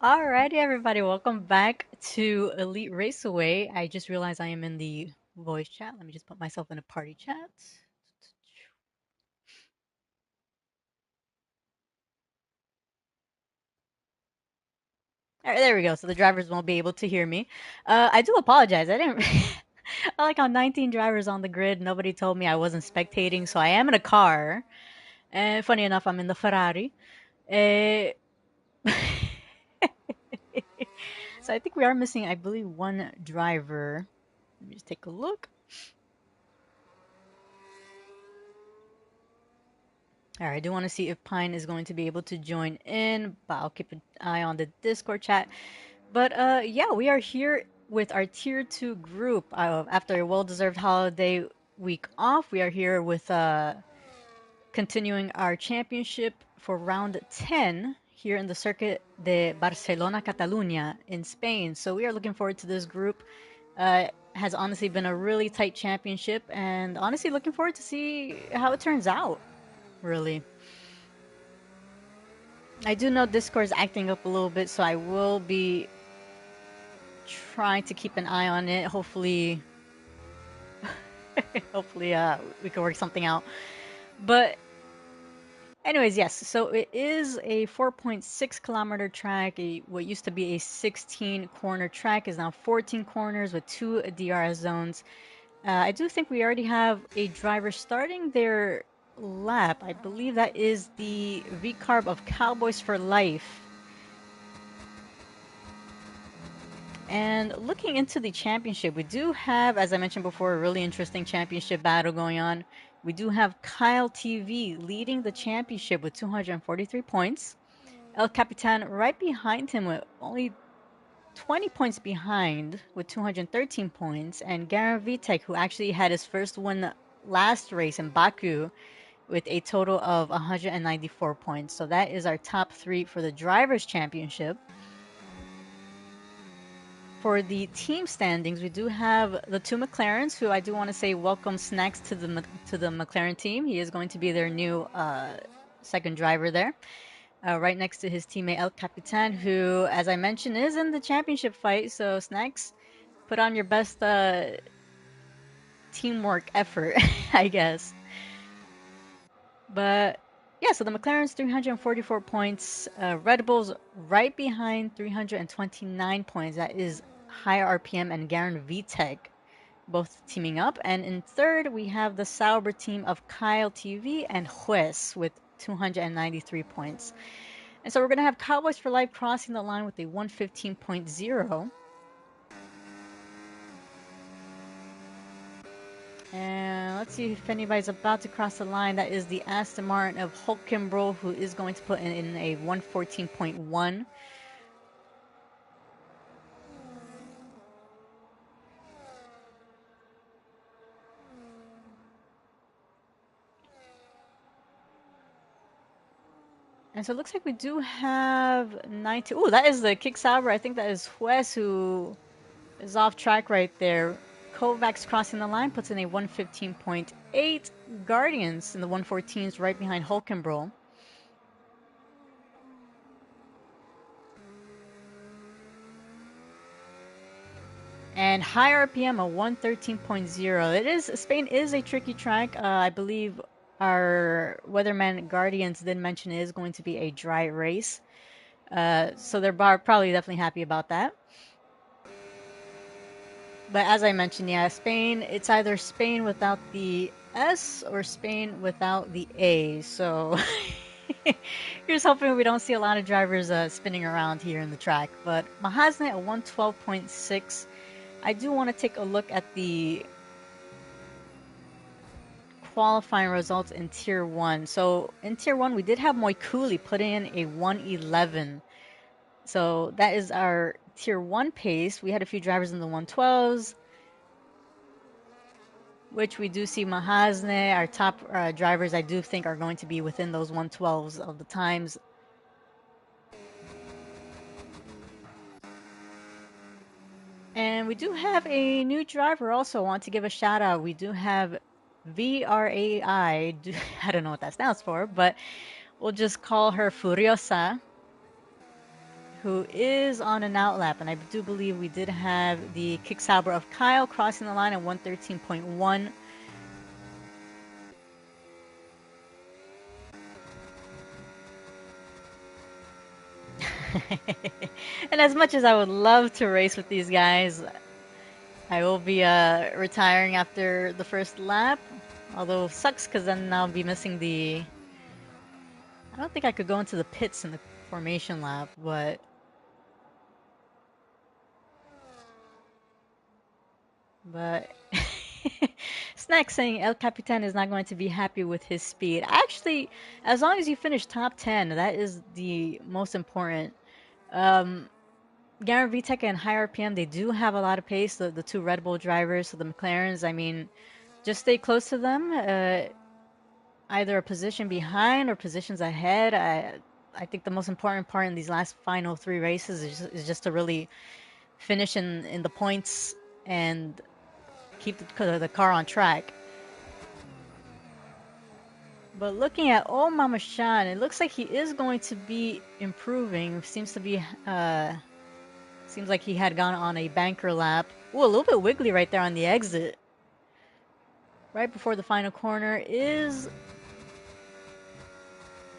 Alrighty, everybody, welcome back to Elite Raceway. I just realized I am in the voice chat. Let me just put myself in a party chat. All right, there we go. So the drivers won't be able to hear me. I do apologize. I didn't. I like on 19 drivers on the grid. Nobody told me I wasn't spectating, so I am in a car. And funny enough, I'm in the Ferrari. Uh, so I think we are missing, I believe, one driver. Let me just take a look. All right, I do want to see if Pine is going to be able to join in, but I'll keep an eye on the Discord chat. But yeah, we are here with our Tier 2 group. After a well-deserved holiday week off, we are here with continuing our championship for round 10 here in the Circuit de Barcelona, Catalunya in Spain. So we are looking forward to this group. Has honestly been a really tight championship, and honestly looking forward to see how it turns out, really. I do know Discord's acting up a little bit, so I will be trying to keep an eye on it. Hopefully, hopefully, we can work something out. But anyways, yes. So it is a 4.6 kilometer track. What used to be a 16 corner track is now 14 corners with two DRS zones. I do think we already have a driver starting their lap. I believe that is the V-Carb of Cowboys for Life. And looking into the championship, we do have, as I mentioned before, a really interesting championship battle going on. We do have Kyle TV leading the championship with 243 points. El Capitan right behind him with only 20 points behind with 213 points. And Garen Vitek, who actually had his first win last race in Baku with a total of 194 points. So that is our top three for the Drivers' Championship. For the team standings, we do have the two McLarens, who I do want to say welcome Snacks to the McLaren team. He is going to be their new second driver there, right next to his teammate El Capitan, who, as I mentioned, is in the championship fight. So Snacks, put on your best teamwork effort, I guess. But yeah, so the McLaren's 344 points, Red Bull's right behind 329 points. That is higher RPM and Garen Vitek both teaming up. And in third, we have the Sauber team of Kyle TV and Juez with 293 points. And so we're going to have Cowboys for Life crossing the line with a 115.0. And let's see if anybody's about to cross the line. That is the Aston Martin of Hulkenbro, who is going to put in a 114.1. And so it looks like we do have 90. Oh, that is the Kick Sauber. I think that is Juez who is off track right there. Kovacs crossing the line puts in a 115.8. Guardians in the 114s right behind Hulkenbro. And high RPM a 113.0. It is Spain is a tricky track. I believe our weatherman Guardians did mention it is going to be a dry race. So they're probably definitely happy about that. But as I mentioned, yeah, Spain, it's either Spain without the S or Spain without the A. So here's hoping we don't see a lot of drivers spinning around here in the track. But Mahasne at 112.6. I do want to take a look at the qualifying results in Tier 1. So in Tier 1, we did have Moikuli put in a 111. So that is our Tier 1 pace. We had a few drivers in the 112s, which we do see Mahasne, our top drivers, I do think are going to be within those 112s of the times. And we do have a new driver also. I want to give a shout out. We do have VRAI. I don't know what that stands for, but we'll just call her Furiosa, who is on an outlap, and I do believe we did have the kick Sauber of Kyle crossing the line at 113.1. And as much as I would love to race with these guys, I will be retiring after the first lap. Although sucks because then I'll be missing the. I don't think I could go into the pits in the formation lap, but Snack saying El Capitan is not going to be happy with his speed. Actually, as long as you finish top 10, that is the most important. Um, Garen Vitek and High RPM, they do have a lot of pace. The two Red Bull drivers, so the McLarens, I mean, just stay close to them. Either a position behind or positions ahead. I think the most important part in these last final three races is just to really finish in the points and keep the car on track. But looking at old Mama Shan, it looks like he is going to be improving. Seems like he had gone on a banker lap. Ooh, a little bit wiggly right there on the exit. Right before the final corner is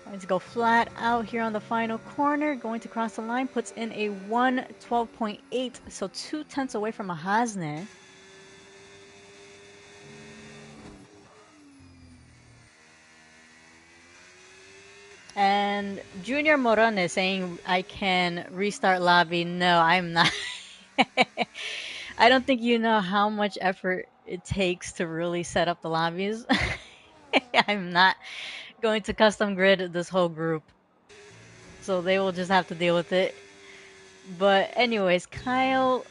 going to go flat out here on the final corner. Going to cross the line, puts in a 1:12.8, so 2 tenths away from a Hasne. And Junior Morone saying I can restart lobby. No, I'm not. I don't think you know how much effort it takes to really set up the lobbies. I'm not going to custom grid this whole group. So they will just have to deal with it. But anyways, Kyle.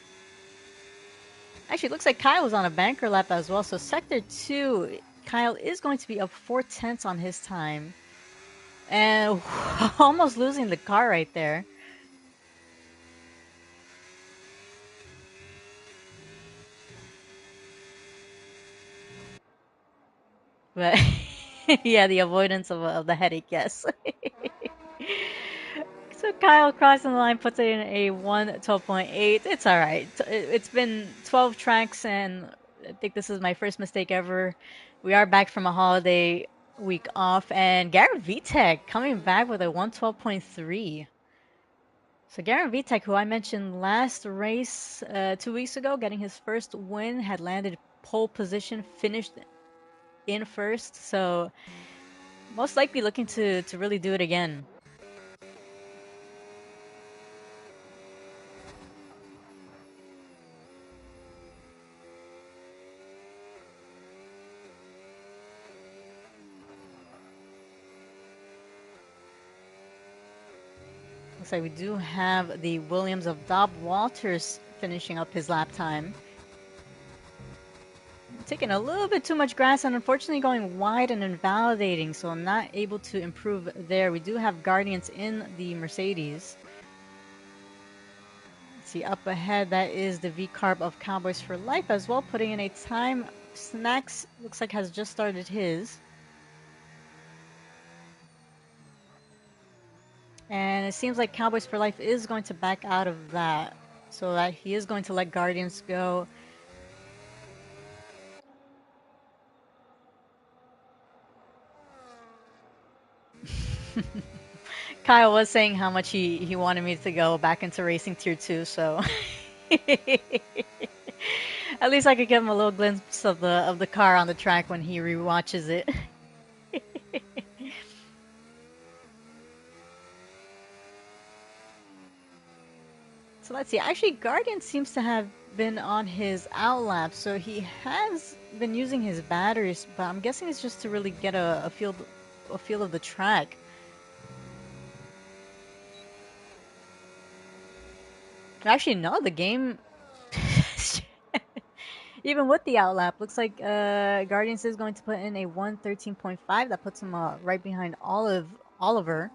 Actually, it looks like Kyle was on a banker lap as well. So sector 2, Kyle is going to be up 4 tenths on his time. And almost losing the car right there. But yeah, the avoidance of the headache, yes. So Kyle crossing the line puts it in a 1:12.8. It's all right. It's been 12 tracks, and I think this is my first mistake ever. We are back from a holiday week off, and Garrett Vitek coming back with a 1:12.3. So Garen Vitek, who I mentioned last race 2 weeks ago, getting his first win, had landed pole position, finished in first. So most likely looking to really do it again. Looks like we do have the Williams of Dob Walters finishing up his lap time. Taking a little bit too much grass and unfortunately going wide and invalidating, so I'm not able to improve there. We do have Guardians in the Mercedes. Let's see, up ahead, that is the V-Carb of Cowboys for Life as well, putting in a time. Snacks looks like has just started his. And it seems like Cowboys for Life is going to back out of that, so that he is going to let Guardians go. Kyle was saying how much he wanted me to go back into racing tier 2, so at least I could give him a little glimpse of the car on the track when he rewatches it. So let's see. Actually, Guardian seems to have been on his outlap, so he has been using his batteries, but I'm guessing it's just to really get a feel of the track. Actually, no, the game even with the outlap, looks like Guardians is going to put in a 113.5. That puts him right behind Oliver,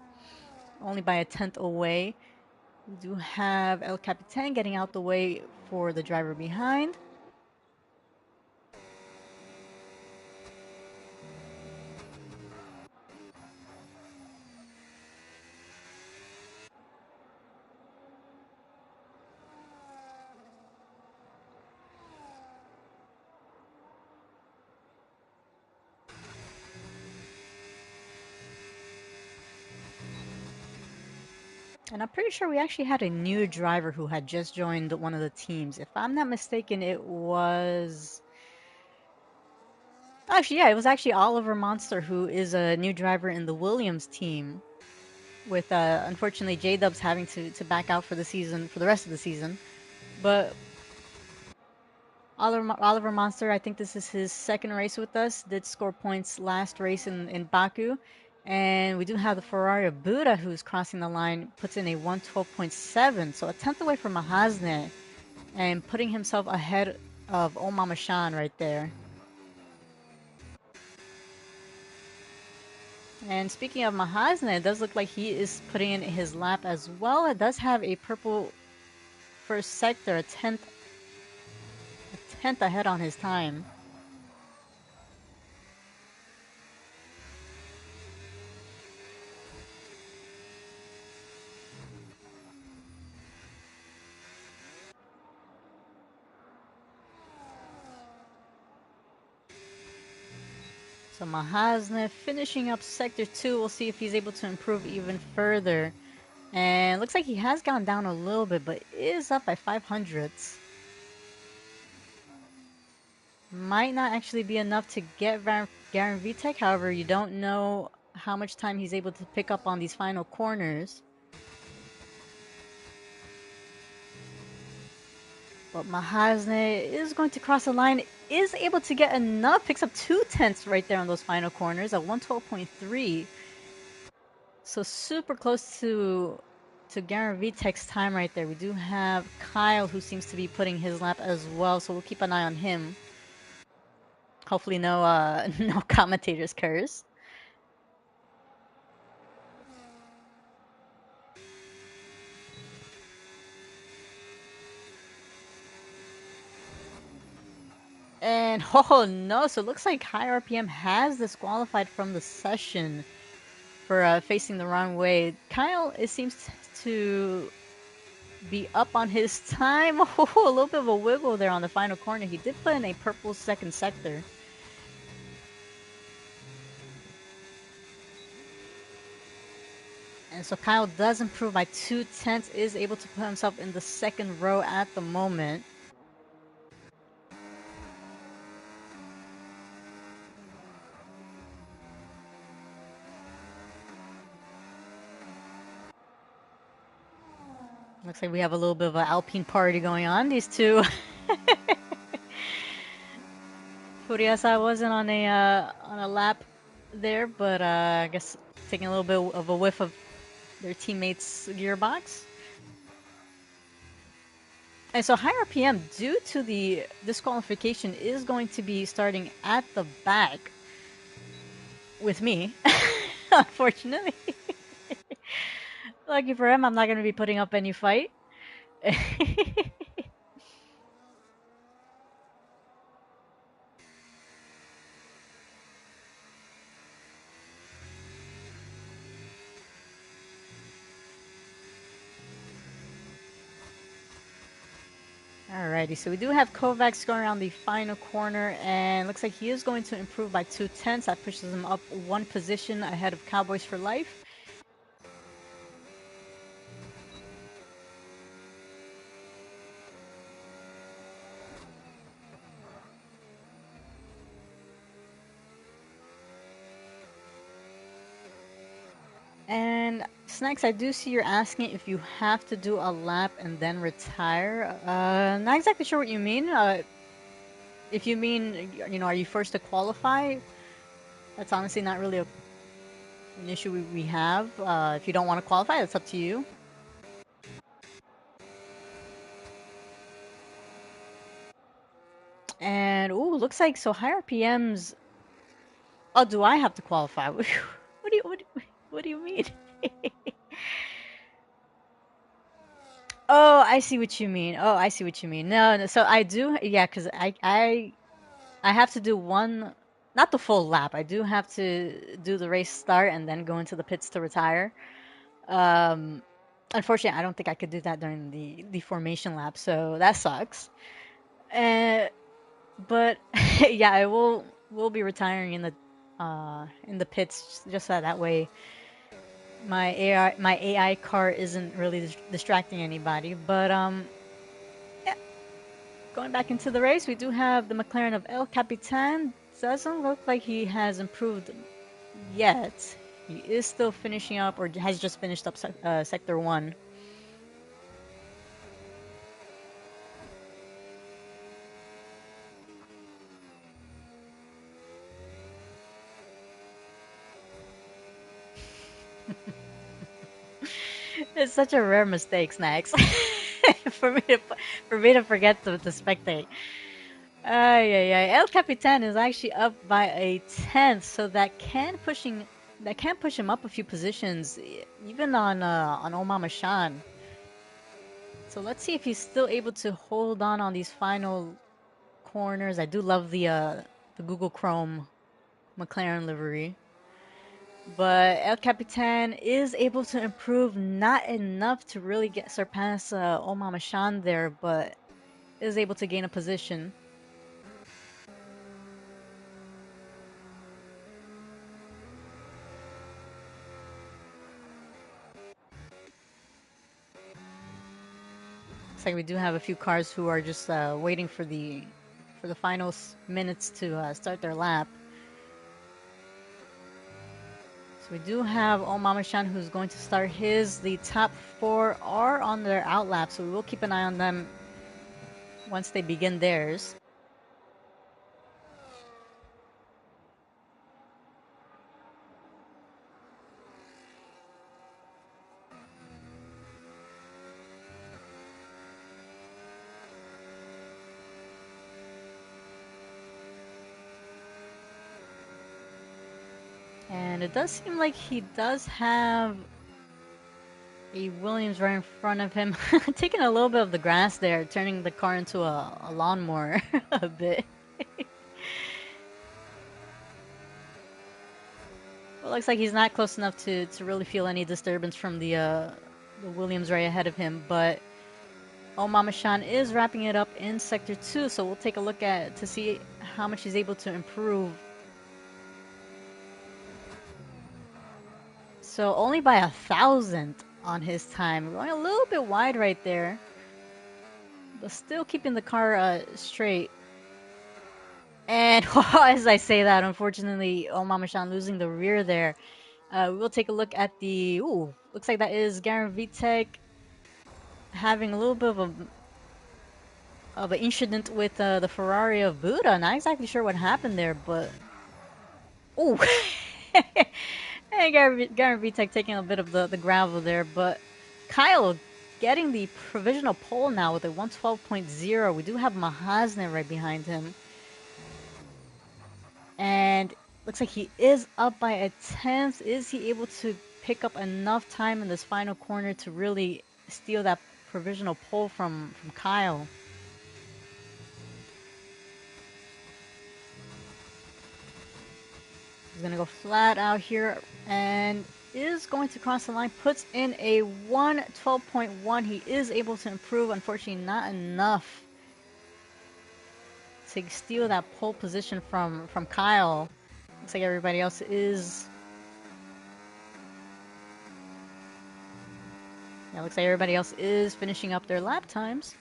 only by a tenth away. We do have El Capitan getting out the way for the driver behind. And I'm pretty sure we actually had a new driver who had just joined one of the teams. If I'm not mistaken, it was actually, yeah, it was actually Oliver Monster, who is a new driver in the Williams team. With unfortunately J Dubs having to back out for the season, for the rest of the season. But Oliver Monster, I think this is his second race with us. Did score points last race in Baku. And we do have the Ferrari Buddha who's crossing the line, puts in a 112.7, so a tenth away from Mahazne, and putting himself ahead of Omama Shan right there. And speaking of Mahazne, it does look like he is putting in his lap as well. It does have a purple first sector, a tenth ahead on his time. So Mahazne finishing up Sector 2. We'll see if he's able to improve even further. And looks like he has gone down a little bit, but is up by 500ths. Might not actually be enough to get Garen Vitek. However, you don't know how much time he's able to pick up on these final corners. But Mahazne is going to cross the line, is able to get enough, picks up 2/10 right there on those final corners at 112.3. So super close to Garen Vitek's time right there. We do have Kyle who seems to be putting his lap as well, so we'll keep an eye on him. Hopefully no no commentators curse. And oh no, so it looks like High RPM has disqualified from the session for facing the wrong way. Kyle, it seems to be up on his time. Oh, a little bit of a wiggle there on the final corner. He did put in a purple second sector. And so Kyle does improve by 2/10, is able to put himself in the second row at the moment. Looks like we have a little bit of an Alpine party going on. These two. Furiasa wasn't on a lap there, but I guess taking a little bit of a whiff of their teammates' gearbox. And so high RPM, due to the disqualification, is going to be starting at the back with me, unfortunately. Lucky for him, I'm not going to be putting up any fight. Alrighty, so we do have Kovacs going around the final corner, and looks like he is going to improve by 2/10. That pushes him up one position ahead of Cowboys for Life. And Snacks, I do see you're asking if you have to do a lap and then retire. Not exactly sure what you mean. If you mean, are you first to qualify? That's honestly not really an issue we have. If you don't want to qualify, that's up to you. And ooh, looks like so higher PMs. Oh, do I have to qualify? What do you mean? Oh, I see what you mean. Oh, I see what you mean. No, no, so I do, yeah, because I have to do one, not the full lap. I do have to do the race start and then go into the pits to retire. Um, Unfortunately, I don't think I could do that during the formation lap, so that sucks. Uh, but yeah, I will be retiring in the pits just so that way My AI car isn't really distracting anybody, but yeah, going back into the race, we do have the McLaren of El Capitan. Doesn't look like he has improved yet. He is still finishing up, or has just finished up Sector 1. It's such a rare mistake, Snacks, for me to forget to spectate. Ay, ay, ay. El Capitan is actually up by a tenth, so that can push him up a few positions, even on Oh Mama Shan. So let's see if he's still able to hold on these final corners. I do love the Google Chrome McLaren livery. But El Capitan is able to improve, not enough to really get surpass Omar Mashan there, but is able to gain a position. Looks like we do have a few cars who are just waiting for the final minutes to start their lap. So we do have Omar Mashan who's going to start his. The top four are on their outlap, so we will keep an eye on them once they begin theirs. And it does seem like he does have a Williams right in front of him, taking a little bit of the grass there, turning the car into a lawnmower a bit. Well, looks like he's not close enough to really feel any disturbance from the Williams right ahead of him, but Omama Shan is wrapping it up in Sector 2, so we'll take a look at to see how much he's able to improve. So only by 1,000th on his time, going a little bit wide right there, but still keeping the car straight. And as I say that, unfortunately, Omama Shan losing the rear there. We'll take a look at the. Ooh, looks like that is Garen Vitek having a little bit of an incident with the Ferrari of Buddha. Not exactly sure what happened there, but ooh, and Garen Vitek taking a bit of the gravel there, but Kyle getting the provisional pole now with a 112.0. We do have Mahasne right behind him. And looks like he is up by a tenth. Is he able to pick up enough time in this final corner to really steal that provisional pole from Kyle? He's gonna go flat out here and is going to cross the line. Puts in a 112.1. He is able to improve. Unfortunately, not enough to steal that pole position from Kyle. Looks like everybody else is. Yeah, looks like everybody else is finishing up their lap times.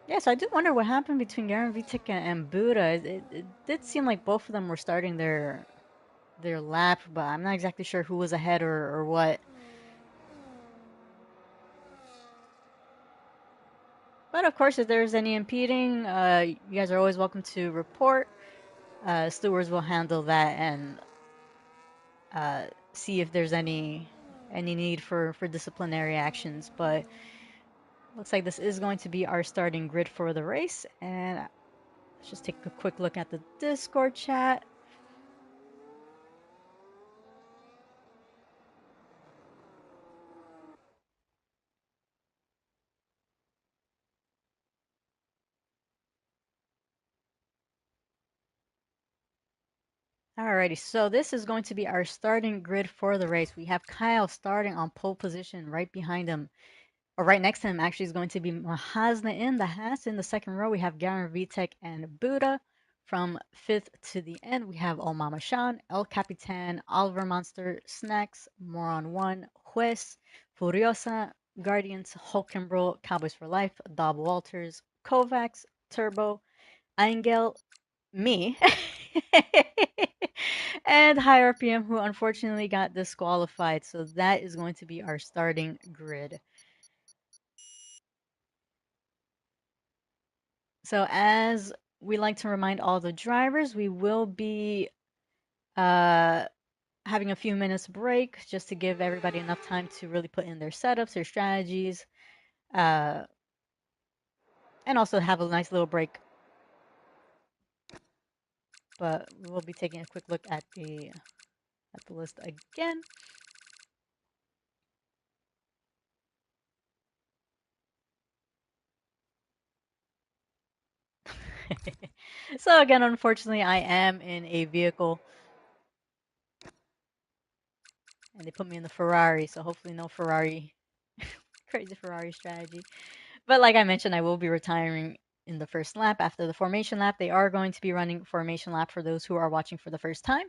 Yes, I do wonder what happened between Garen Vitek and Buddha. It did seem like both of them were starting their lap, but I'm not exactly sure who was ahead or what. But of course, if there's any impeding, you guys are always welcome to report. Stewards will handle that and see if there's any need for disciplinary actions. But looks like this is going to be our starting grid for the race, and let's just take a quick look at the Discord chat. Alrighty, so this is going to be our starting grid for the race. We have Kyle starting on pole position right behind him, or right next to him actually is going to be Mahasna in the Haas. In the second row, we have Garen Vitek and Buddha. From fifth to the end, we have Oh Mama Shan, El Capitan, Oliver Monster, Snacks, Moron One, Juez, Furiosa, Guardians, Hulk and Bro, Cowboys for Life, Dob Walters, Kovacs, Turbo, Angel, me, and High RPM, who unfortunately got disqualified. So that is going to be our starting grid. So as we like to remind all the drivers, we will be uh, having a few minutes break just to give everybody enough time to really put in their setups, their strategies, uh, and also have a nice little break. But we'll be taking a quick look at the list again. So again, unfortunately, I am in a vehicle, and they put me in the Ferrari. So hopefully, no Ferrari, crazy Ferrari strategy. But like I mentioned, I will be retiring in the first lap. After the formation lap, they are going to be running formation lap for those who are watching for the first time.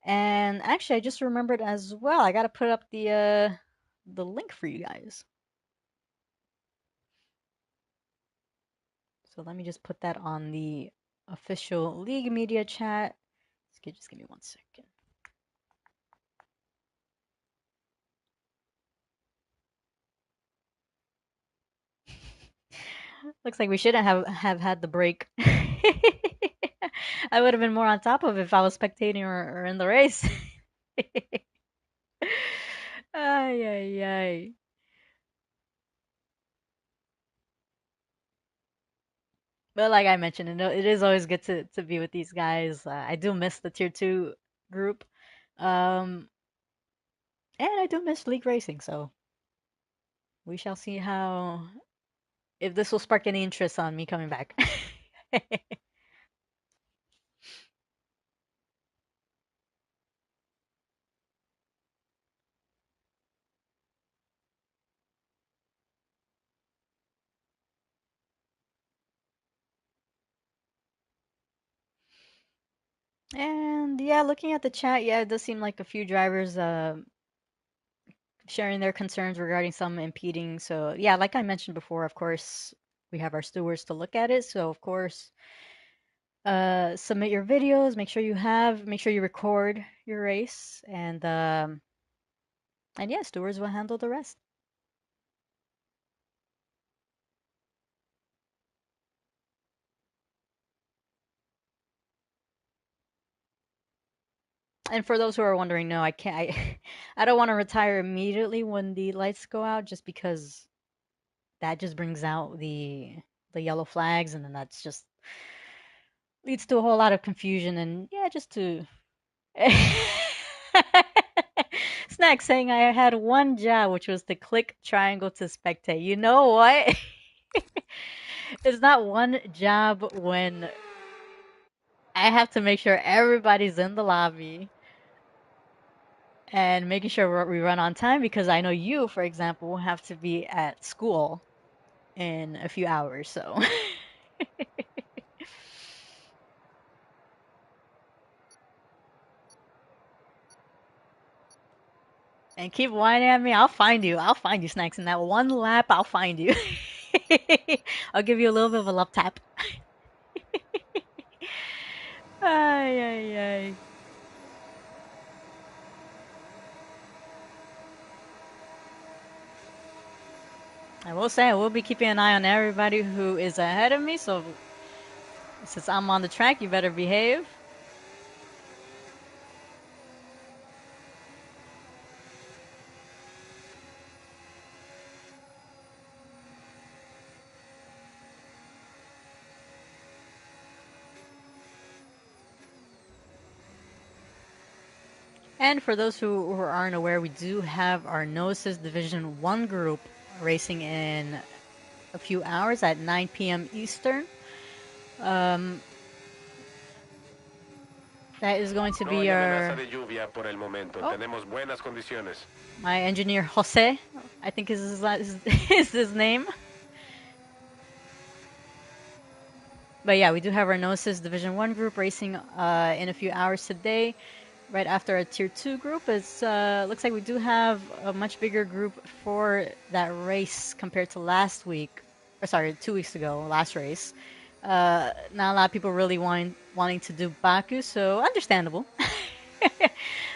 And actually, I just remembered as well. I gotta put up the link for you guys. So let me just put that on the official League Media chat. Just give me 1 second. Looks like we shouldn't have had the break. I would have been more on top of it if I was spectating or in the race. Ay, ay, ay. But like I mentioned, it is always good to be with these guys. I do miss the tier two group, um, and I do miss league racing. So we shall see how if this will spark any interest on me coming back. And yeah, looking at the chat, yeah, it does seem like a few drivers sharing their concerns regarding some impeding. So yeah, like I mentioned before, of course, we have our stewards to look at it. So of course, submit your videos. Make sure you record your race, and yeah, stewards will handle the rest. And for those who are wondering, no, I can't. I don't want to retire immediately when the lights go out, just because that just brings out the yellow flags, and then that's just leads to a whole lot of confusion. And yeah, just to Snack saying I had one job, which was to click triangle to spectate. You know what? It's not one job when I have to make sure everybody's in the lobby and making sure we run on time, because I know you, for example, will have to be at school in a few hours. So, and keep whining at me. I'll find you. I'll find you, Snacks. In that one lap, I'll find you. I'll give you a little bit of a love tap. Ay, ay, ay. I will say I will be keeping an eye on everybody who is ahead of me. So since I'm on the track, you better behave. And for those who aren't aware, we do have our Gnosis Division 1 group racing in a few hours at 9 p.m. Eastern. Um, that is going to be our... Oh, my engineer, Jose, I think is his name. But yeah, we do have our Gnosis Division 1 group racing in a few hours today, right after our Tier 2 group. It's looks like we do have a much bigger group for that race compared to last week. Or sorry, 2 weeks ago, last race. Not a lot of people really wanting to do Baku, so understandable.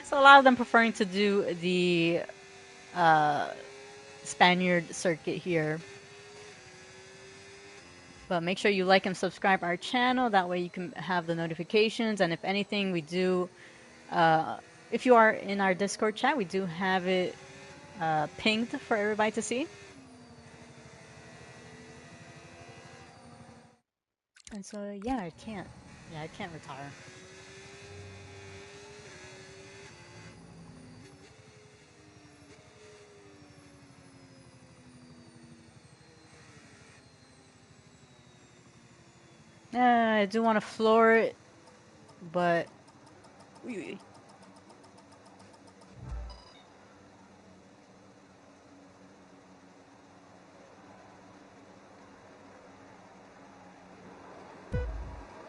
So a lot of them preferring to do the uh, Spaniard circuit here. But make sure you like and subscribe our channel. That way you can have the notifications. And if anything, we do, if you are in our Discord chat, we do have it pinged for everybody to see. And so, yeah, I can't. Yeah, I can't retire. I do want to floor it, but...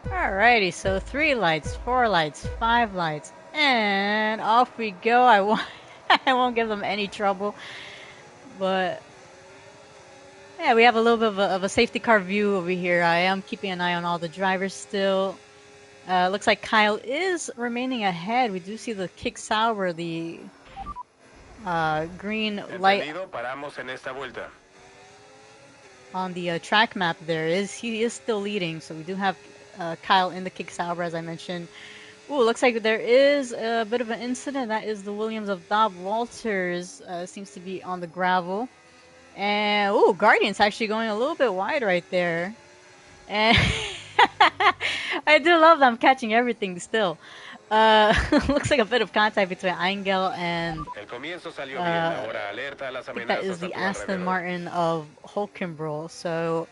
Alrighty, so 3 lights, 4 lights, 5 lights, and off we go. I won't give them any trouble, but yeah, we have a little bit of a safety car view over here. I am keeping an eye on all the drivers still. Looks like Kyle is remaining ahead. We do see the Kick Sauber, the green light on the track map there. He is still leading, so we do have Kyle in the Kick Sauber, as I mentioned. Ooh, looks like there is a bit of an incident. That is the Williams of Dob Walters. Seems to be on the gravel. And, ooh, Guardian's actually going a little bit wide right there. And I do love them catching everything still. Looks like a bit of contact between Angel and I think that is the Aston Martin of Hulkenbrough. So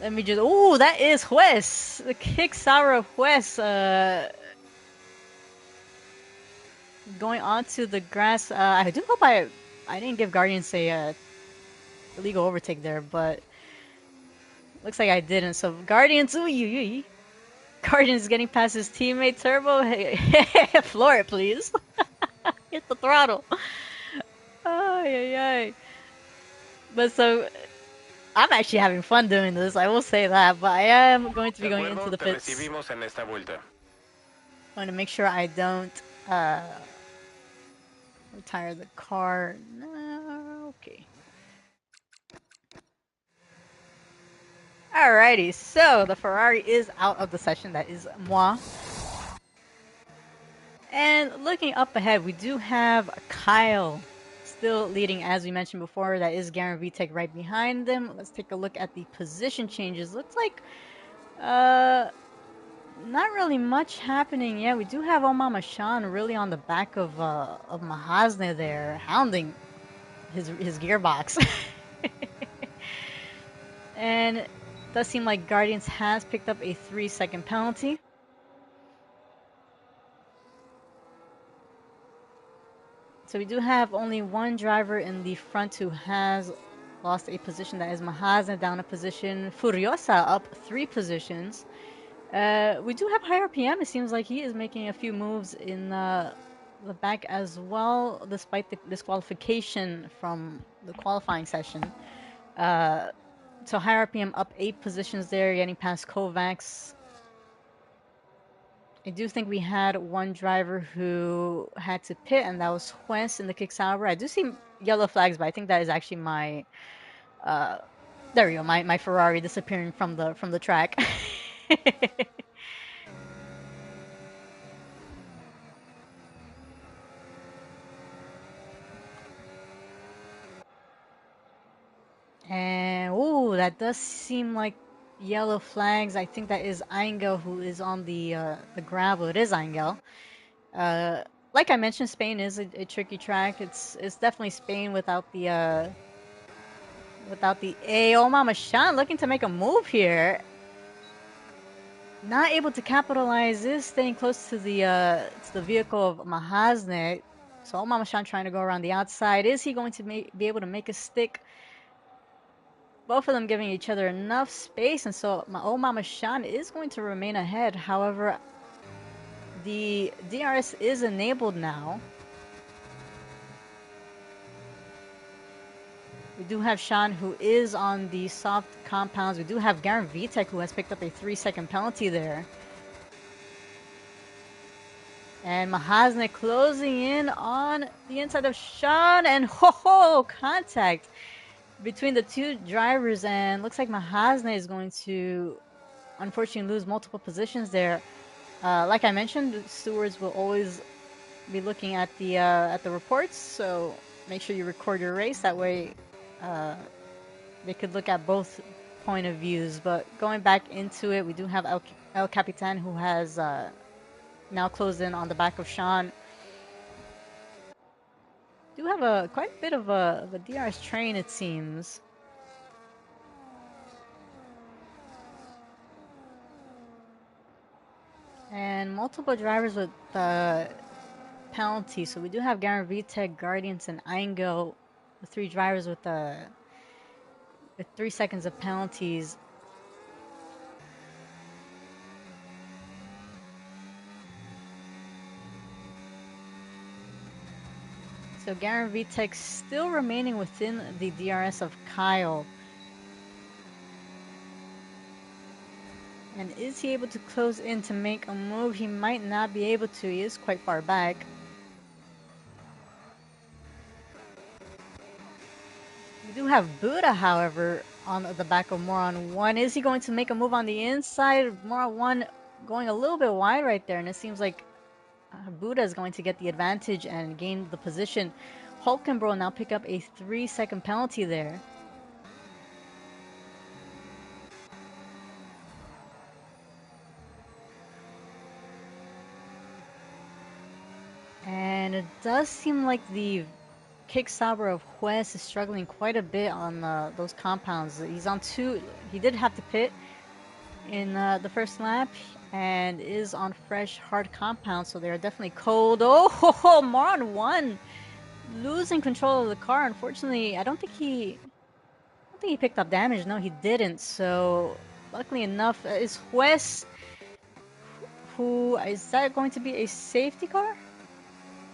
let me just. Oh, that is Juez. The kick sour of Juez. Going onto the grass. I do hope I didn't give Guardians a illegal overtake there, but looks like I didn't. So Guardians. Ooh, Guardians getting past his teammate Turbo. Hey, floor it, please. Hit the throttle. Ay, ay, ay. But so, I'm actually having fun doing this, I will say that, but I am going to be going into the pits. I want to make sure I don't retire the car. No, okay. Alrighty, so the Ferrari is out of the session. That is moi. And looking up ahead, we do have Kyle still leading, as we mentioned before. That is Garen Vitek right behind them. Let's take a look at the position changes. Looks like not really much happening. Yeah, we do have Omar Mashan really on the back of Mahasne there, hounding his gearbox. And it does seem like Guardians has picked up a 3-second penalty. So we do have only one driver in the front who has lost a position. That is Mahasne down a position. Furiosa up 3 positions. We do have high RPM. It seems like he is making a few moves in the back as well, despite the disqualification from the qualifying session. So high RPM up 8 positions there, getting past Kovacs. I do think we had one driver who had to pit, and that was Juez in the Kick Sauber. I do see yellow flags, but I think that is actually my there we go, my Ferrari disappearing from the track. And oh, that does seem like yellow flags. I think that is Angel who is on the gravel. It is Angel. Like I mentioned, Spain is a tricky track. It's definitely Spain without the A. Oh, Mama Shan looking to make a move here. Not able to capitalize this, staying close to the vehicle of Mahasne. So Mama Shan trying to go around the outside. Is he going to be able to make a stick? Both of them giving each other enough space, and so my old Mama Shan is going to remain ahead. However, the DRS is enabled now. We do have Shan, who is on the soft compounds. We do have Garen Vitek, who has picked up a 3-second penalty there. And Mahazne closing in on the inside of Shan, and ho-ho, contact between the two drivers, and looks like Mahazne is going to unfortunately lose multiple positions there. Like I mentioned, the stewards will always be looking at the reports, so make sure you record your race. That way, they could look at both point of views. But going back into it, we do have El Capitan, who has now closed in on the back of Shan. Do have quite a bit of a DRS train, it seems. And multiple drivers with penalties. So we do have Garen Vitek, Guardians, and Aingo, the 3 drivers with 3 seconds of penalties. So Garen Vitek still remaining within the DRS of Kyle. And is he able to close in to make a move? He might not be able to. He is quite far back. We do have Buddha, however, on the back of Moron 1. Is he going to make a move on the inside? Moron 1 going a little bit wide right there, and it seems like Buddha is going to get the advantage and gain the position. Hulkenbro now pick up a 3-second penalty there. And it does seem like the Kick Sauber of Juez is struggling quite a bit on those compounds. He's on 2. He did have to pit in the first lap and is on fresh hard compounds, so they are definitely cold. Oh, ho, ho, Moron 1 losing control of the car. Unfortunately, I don't think he picked up damage. No, he didn't. So luckily enough, is Juez, who is that going to be a safety car?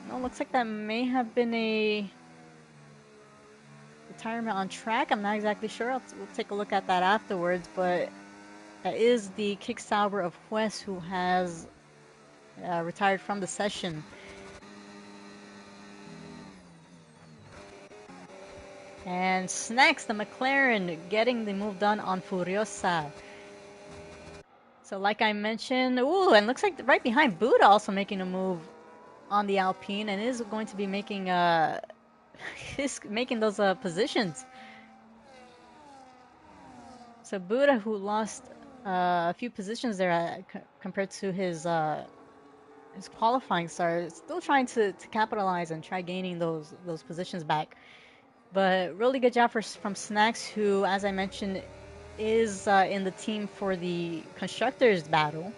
No, looks like that may have been a retirement on track. I'm not exactly sure. We'll take a look at that afterwards, but that is the Kick Sauber of Juez, who has retired from the session. And Snacks, the McLaren, getting the move done on Furiosa. So like I mentioned, ooh, and looks like right behind Buddha also making a move on the Alpine, and is going to be making making those positions. So Buddha, who lost a few positions there compared to his qualifying start, still trying to capitalize and try gaining those positions back. But really good job from Snacks, who, as I mentioned, is in the team for the constructors battle.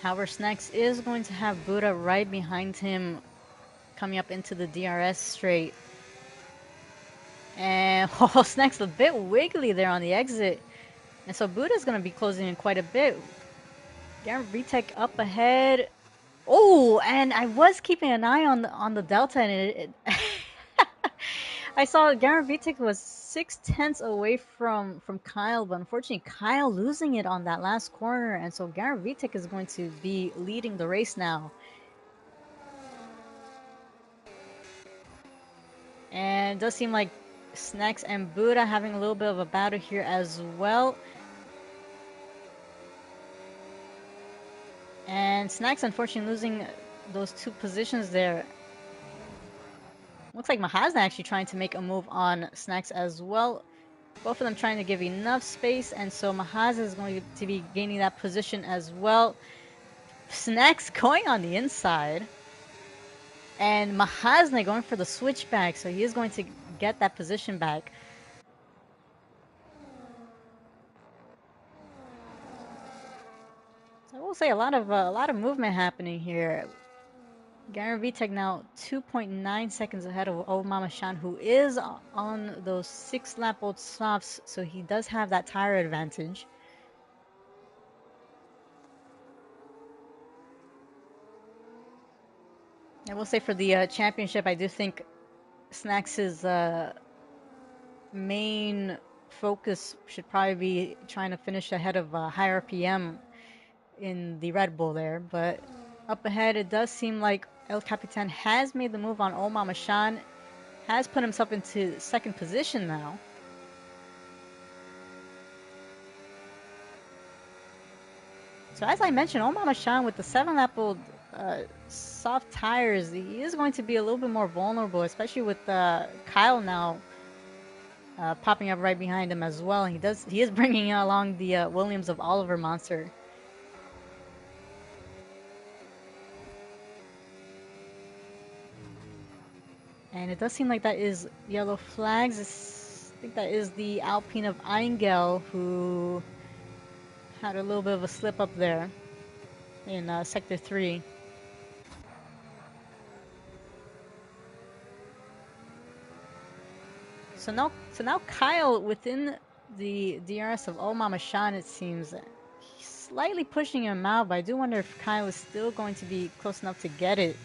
However, Snacks is going to have Buddha right behind him coming up into the DRS straight. And oh, Snacks a bit wiggly there on the exit. And so Buddha's going to be closing in quite a bit. Garen Vitek up ahead. Oh, and I was keeping an eye on the Delta, and I saw Garen Vitek was 0.6 away from Kyle, but unfortunately Kyle losing it on that last corner, and so Garen Vitek is going to be leading the race now. And it does seem like Snacks and Buddha having a little bit of a battle here as well. And Snacks unfortunately losing those 2 positions there. Looks like Mahazna actually trying to make a move on Snacks as well. Both of them trying to give enough space, and so Mahazna is going to be gaining that position as well. Snacks going on the inside. And Mahazna going for the switchback, so he is going to get that position back. say a lot of movement happening here. Garen Vitek now 2.9 seconds ahead of old Mama Shan, who is on those 6-lap-old softs, so he does have that tire advantage. I will say for the championship, I do think Snacks's main focus should probably be trying to finish ahead of high RPM in the Red Bull there, but up ahead it does seem like El Capitan has made the move on old Mama Shan, has put himself into second position now. So as I mentioned, old Mama Shan with the 7-lap-old soft tires, he is going to be a little bit more vulnerable, especially with Kyle now popping up right behind him as well. He is bringing along the Williams of Oliver monster. And it does seem like that is yellow flags. I think that is the Alpine of Eingel who had a little bit of a slip up there in Sector 3. So now Kyle within the DRS of old Mama Shan, it seems he's slightly pushing him out, but I do wonder if Kyle is still going to be close enough to get it.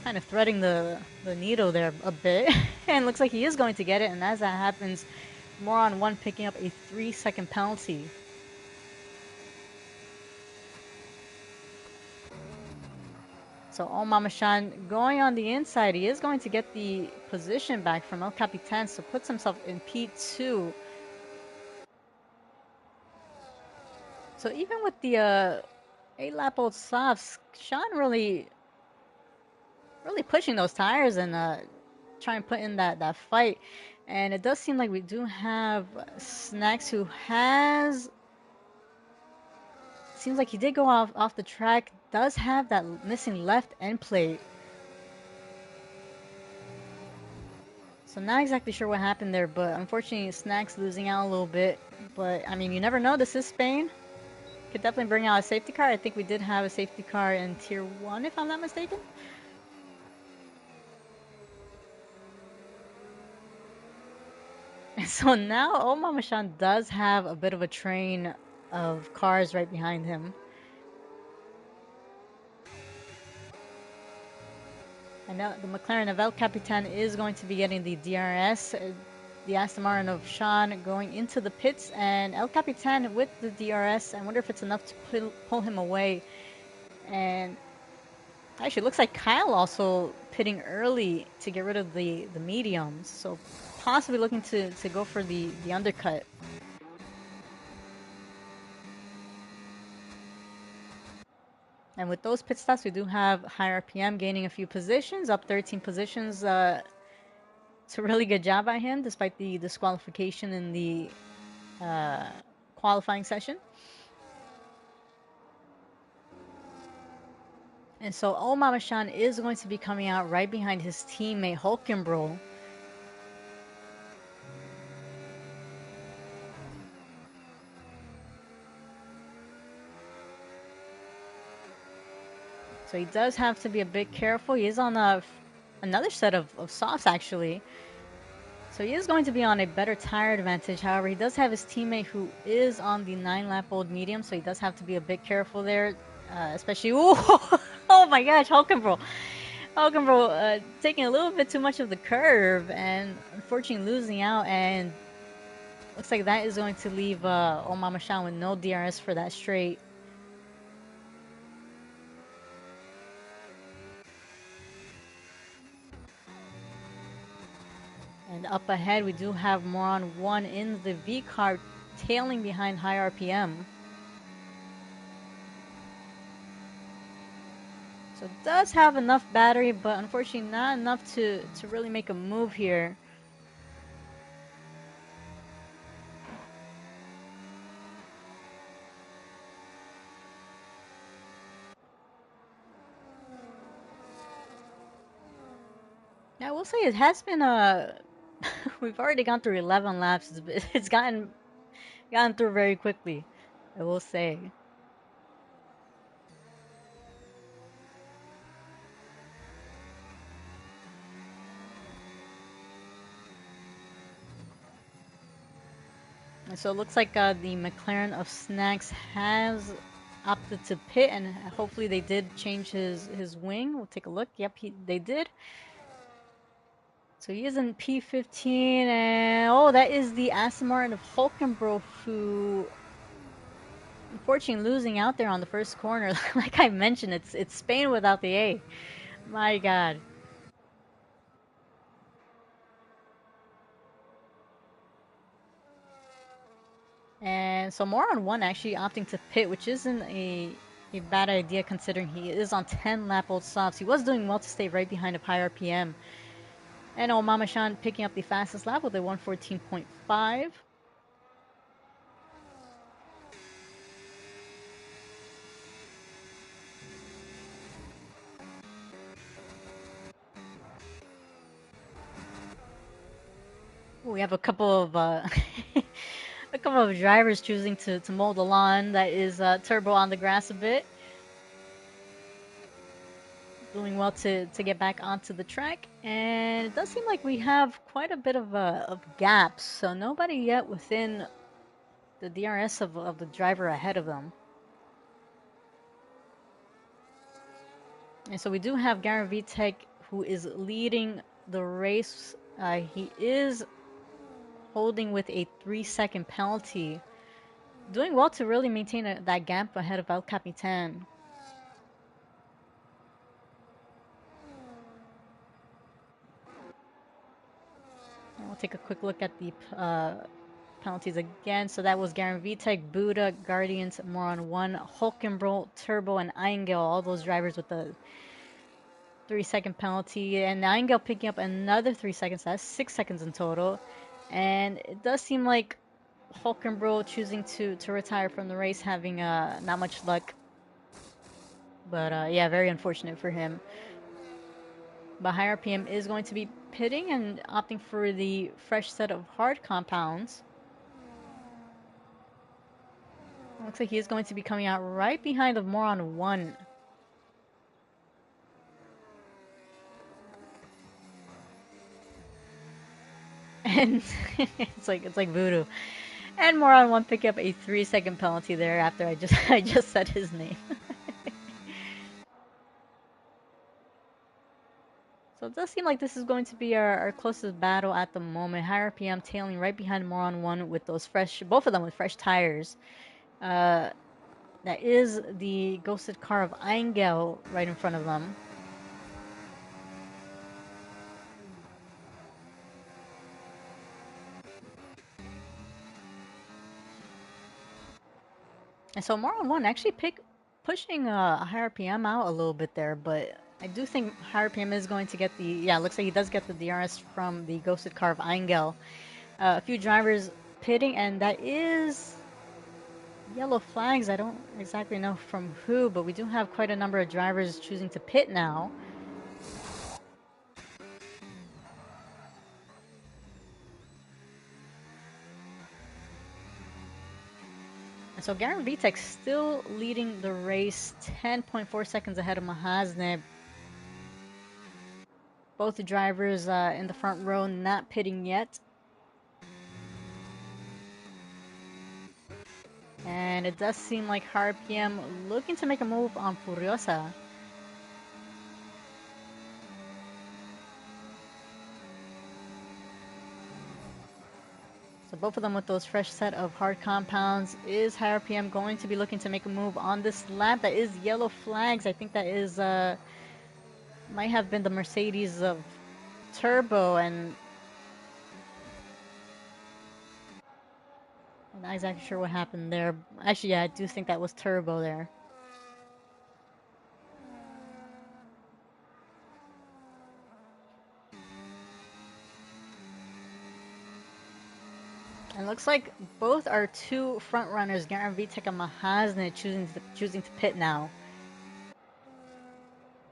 Kind of threading the needle there a bit. And looks like he is going to get it, and as that happens, Moron 1 picking up a 3-second penalty. So old Mama Shan going on the inside, he is going to get the position back from El Capitan, so puts himself in P2. So even with the 8-lap-old softs, Shan really pushing those tires and trying to put in that fight. And it does seem like we do have Snacks who has... Seems like he did go off the track, does have that missing left end plate. So not exactly sure what happened there, but unfortunately Snacks losing out a little bit. But I mean, you never know, this is Spain. Could definitely bring out a safety car. I think we did have a safety car in Tier 1 if I'm not mistaken. And so now old Mama Shan does have a bit of a train of cars right behind him. And now the McLaren of El Capitan is going to be getting the DRS. The Aston Martin of Shan going into the pits, and El Capitan with the DRS. I wonder if it's enough to pull him away. And actually, it looks like Kyle also pitting early to get rid of the mediums. So possibly looking to go for the undercut. And with those pit stops, we do have high RPM gaining a few positions, up 13 positions. It's a really good job by him, despite the disqualification in the qualifying session. And so old Mama Shan is going to be coming out right behind his teammate Hulkenbro. So he does have to be a bit careful. He is on another set of softs actually. So he is going to be on a better tire advantage. However, he does have his teammate who is on the 9-lap-old medium, so he does have to be a bit careful there, especially... Ooh, oh my gosh, Hulkenbro taking a little bit too much of the curve and unfortunately losing out, and looks like that is going to leave old Mama Shan with no DRS for that straight. And up ahead, we do have Moron 1 in the V car, tailing behind high RPM. So it does have enough battery, but unfortunately not enough to really make a move here. Now, I will say it has been we've already gone through 11 laps. It's gotten through very quickly. I will say. And so it looks like the McLaren of Snacks has opted to pit, and hopefully they did change his wing. We'll take a look. Yep, they did. So he is in P15, and oh, that is the Aston Martin of Hulkenberg, who unfortunately losing out there on the first corner. Like I mentioned, it's Spain without the A. My God. And so Moron 1 actually opting to pit, which isn't a bad idea considering he is on 10 lap old softs. He was doing well to stay right behind a high RPM. And Omama Shan picking up the fastest lap with a 114.5. We have a couple of a couple of drivers choosing to mow the lawn. That is Turbo on the grass a bit. Doing well to get back onto the track, and it does seem like we have quite a bit of gaps, so nobody yet within the DRS of the driver ahead of them. And so we do have Garen Vitek, who is leading the race. He is holding with a 3-second penalty, doing well to really maintain that gap ahead of El Capitan. And we'll take a quick look at the penalties again. So that was Garen Vitek, Buddha, Guardians, Moron 1, Hulkenbro, Turbo, and Eingel. All those drivers with the 3-second penalty. And Eingel picking up another 3 seconds. That's 6 seconds in total. And it does seem like Hulkenbro choosing to retire from the race, having not much luck. But yeah, very unfortunate for him. But high RPM is going to be pitting and opting for the fresh set of hard compounds. Looks like he is going to be coming out right behind the Moron 1. And it's like voodoo. And Moron 1 pick up a 3-second penalty there after I just said his name. So it does seem like this is going to be our closest battle at the moment. High RPM tailing right behind Moron 1 with those both of them with fresh tires. That is the ghosted car of Eingel right in front of them. And so Moron 1 actually pushing a high RPM out a little bit there, but I do think high RPM is going to get the, yeah, looks like he does get the DRS from the ghosted car of Eingel. A few drivers pitting, and that is yellow flags. I don't exactly know from who, but we do have quite a number of drivers choosing to pit now. And so Garen Vitek still leading the race, 10.4 seconds ahead of Mahasne. Both the drivers in the front row not pitting yet. And it does seem like RPM looking to make a move on Furiosa. So both of them with those fresh set of hard compounds. Is high RPM going to be looking to make a move on this lap? That is yellow flags. I think that is might have been the Mercedes of Turbo, and I'm not exactly sure what happened there. Actually, yeah, I do think that was Turbo there. And looks like both our two front runners, Garen Vitek and Mahasne, choosing to pit now.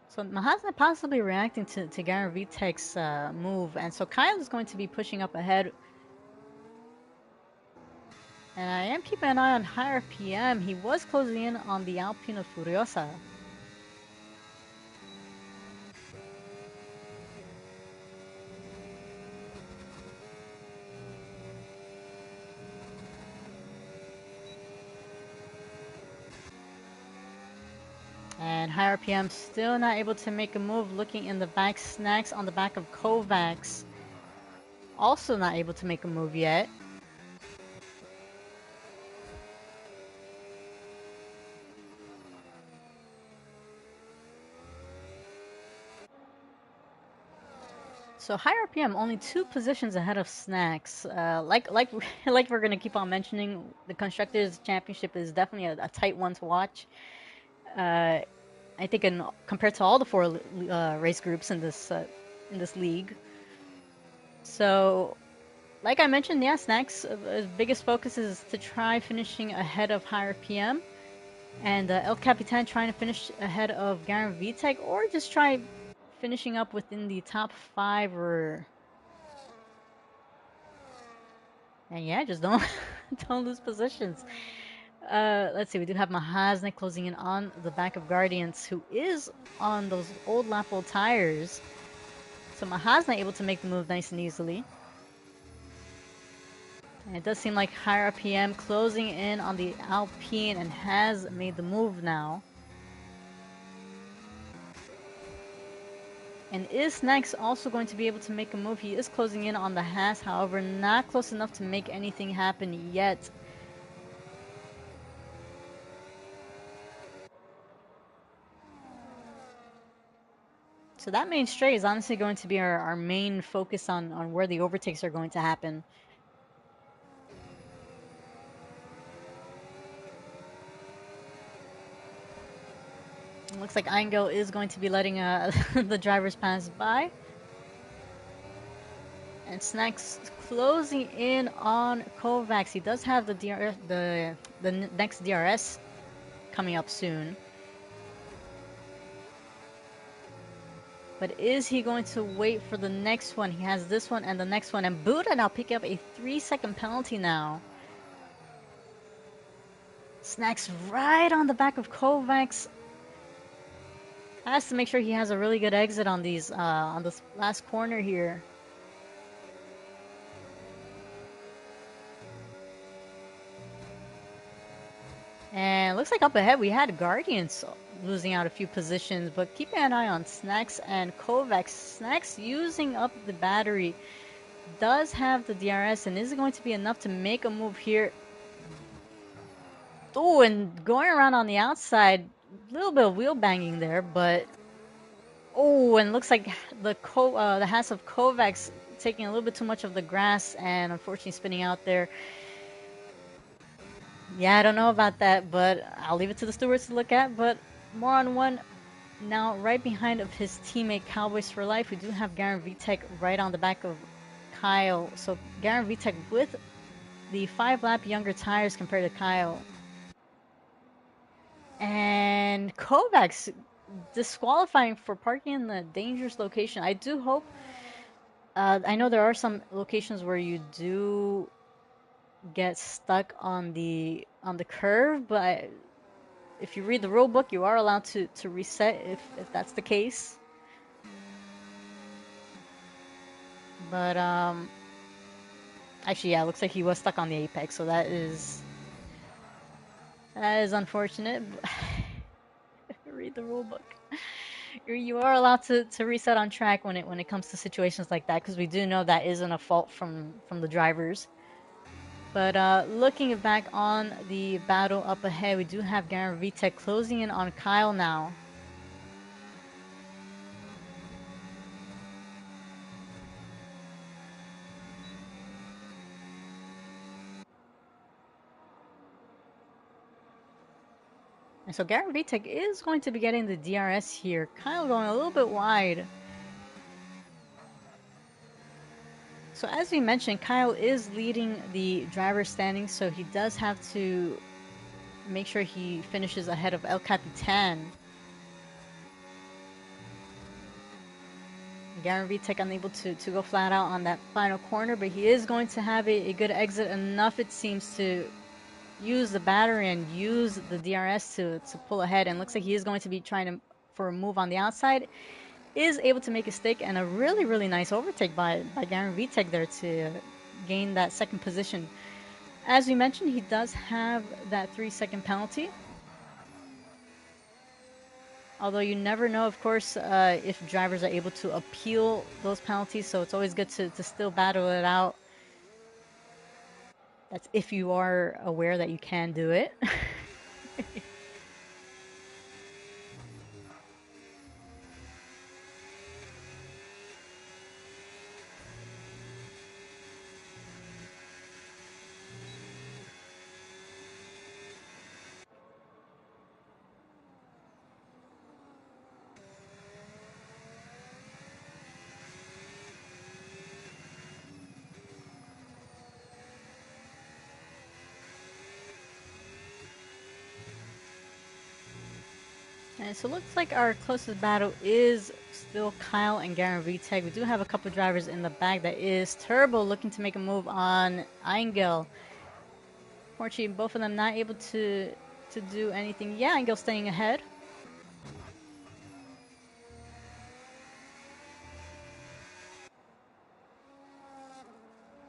So Mahasne possibly reacting to Garen Vitek's move, and so Kyle is going to be pushing up ahead. And I am keeping an eye on higher PM. He was closing in on the Alpine of Furiosa. And higher PM still not able to make a move. Looking in the back, Snacks on the back of Kovacs. Also not able to make a move yet. So higher PM only 2 positions ahead of Snacks. Like we're gonna keep on mentioning, the Constructors Championship is definitely a tight one to watch. I think compared to all the 4 race groups in this league. So, like I mentioned, yeah, Snacks' biggest focus is to try finishing ahead of higher PM, and El Capitan trying to finish ahead of Garen Vitek, or just try finishing up within the top 5, or and yeah, just don't don't lose positions. Let's see, we do have Mahaznik closing in on the back of Guardians, who is on those old Lapo tires. So Mahaznik able to make the move nice and easily. And it does seem like higher PM closing in on the Alpine and has made the move now. And is Snacks also going to be able to make a move? He is closing in on the Haas, however, not close enough to make anything happen yet. So that main straight is honestly going to be our main focus on where the overtakes are going to happen. It looks like Angel is going to be letting the drivers pass by. And Snacks closing in on Kovacs. He does have the next DRS coming up soon. But is he going to wait for the next one? He has this one and the next one. And Buddha now picking up a 3-second penalty now. Snacks right on the back of Kovacs. Has to make sure he has a really good exit on these on this last corner here. And looks like up ahead we had Guardians losing out a few positions, but keeping an eye on Snacks and Kovacs. Snacks using up the battery, does have the DRS, and is it going to be enough to make a move here? Oh, and going around on the outside, a little bit of wheel banging there, but oh, and looks like the Haas of Kovacs taking a little bit too much of the grass and unfortunately spinning out there. Yeah, I don't know about that, but I'll leave it to the stewards to look at. But more on one now, right behind of his teammate Cowboys for Life, we do have Garen Vitek right on the back of Kyle. So Garen Vitek with the 5-lap younger tires compared to Kyle. And Kovacs disqualifying for parking in the dangerous location. I do hope. I know there are some locations where you do get stuck on the curve, but if you read the rule book, you are allowed to reset if that's the case. But actually, yeah, it looks like he was stuck on the apex, so that is unfortunate. Read the rule book. You are allowed to reset on track when it comes to situations like that, because we do know that isn't a fault from the drivers. But looking back on the battle up ahead, we do have Garen Vitek closing in on Kyle now. And so Garen Vitek is going to be getting the DRS here. Kyle going a little bit wide. So as we mentioned, Kyle is leading the driver standings, so he does have to make sure he finishes ahead of El Capitan. Garen Vitek unable to go flat out on that final corner, but he is going to have a good exit, enough it seems to use the battery and use the DRS to pull ahead. And looks like he is going to be trying to for a move on the outside. Is able to make a stick and a really, really nice overtake by Garen Vitek there to gain that second position. As we mentioned, he does have that 3-second penalty. Although you never know, of course, if drivers are able to appeal those penalties, so it's always good to still battle it out. That's if you are aware that you can do it. And so it looks like our closest battle is still Kyle and Garen Vitek. We do have a couple drivers in the back. That is Turbo looking to make a move on Angel. Fortunately, both of them not able to do anything. Yeah, Angel staying ahead.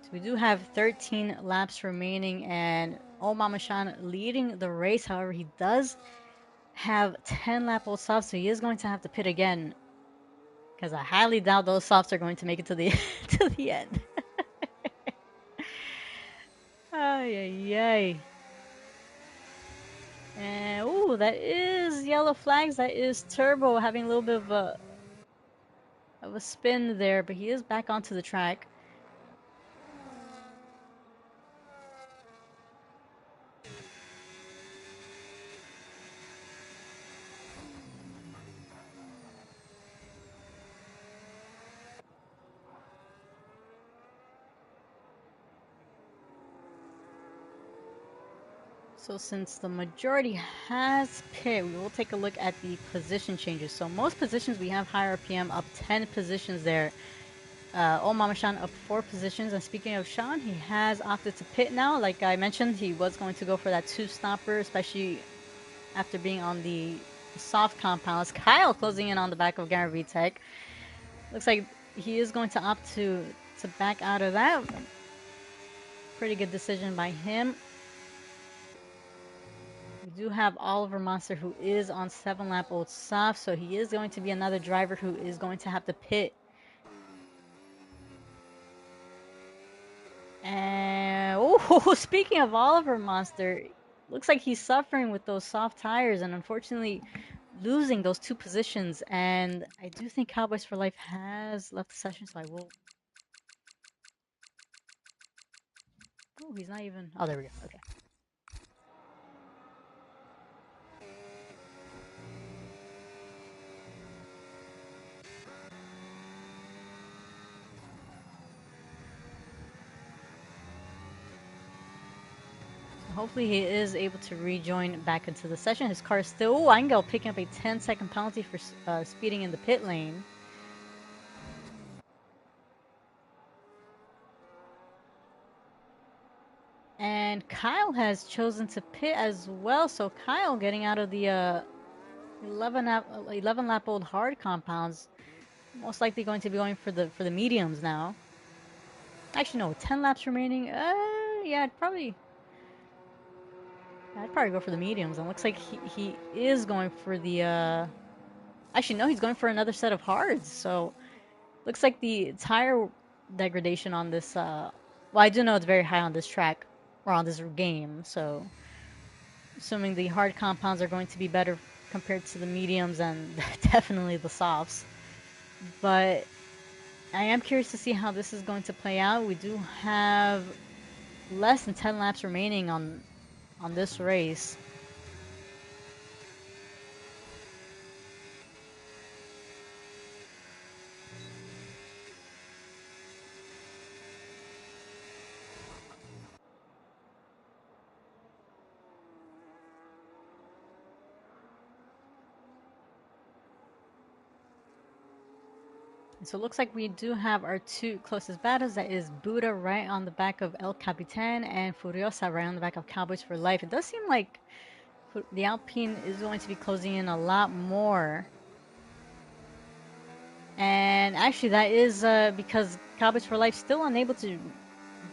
So we do have 13 laps remaining, and Mamashan leading the race. However, he does have 10 lap old softs, so he is going to have to pit again. Because I highly doubt those softs are going to make it to the to the end. Ay, ay, ay. And ooh, that is yellow flags. That is Turbo having a little bit of a spin there, but he is back onto the track. So since the majority has pit, we will take a look at the position changes. So most positions we have higher RPM up 10 positions there. Mama Shan up 4 positions. And speaking of Sean, he has opted to pit now. Like I mentioned, he was going to go for that 2-stopper, especially after being on the soft compounds. Kyle closing in on the back of Garen Vitek. Looks like he is going to opt to back out of that. Pretty good decision by him. We do have Oliver Monster, who is on 7-lap old soft, so he is going to be another driver who is going to have to pit. And oh, speaking of Oliver Monster, looks like he's suffering with those soft tires and unfortunately losing those 2 positions. And I do think Cowboys for Life has left the session, so I will. Oh, he's not even. Oh, there we go. Okay. Hopefully he is able to rejoin back into the session. His car is still. Oh, Angel picking up a 10-second penalty for speeding in the pit lane. And Kyle has chosen to pit as well. So Kyle getting out of the 11 lap old hard compounds. Most likely going to be going for the mediums now. Actually, no, 10 laps remaining. Yeah, I'd probably go for the mediums. And looks like he is going for the. Actually, no, he's going for another set of hards. So looks like the tire degradation on this. Well, I do know it's very high on this track or on this game. So assuming the hard compounds are going to be better compared to the mediums and definitely the softs. But I am curious to see how this is going to play out. We do have less than 10 laps remaining on this race. So it looks like we do have our two closest battles. That is Buddha right on the back of El Capitan and Furiosa right on the back of Cowboys for Life. It does seem like the Alpine is going to be closing in a lot more. And actually that is because Cowboys for Life still unable to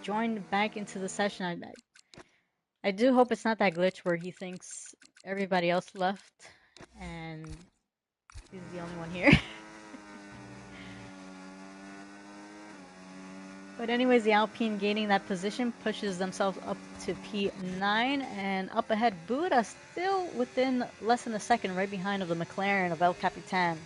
join back into the session. I do hope it's not that glitch where he thinks everybody else left and he's the only one here. But anyways, the Alpine gaining that position pushes themselves up to P9, and up ahead, Buda still within less than a second, right behind of the McLaren of El Capitan.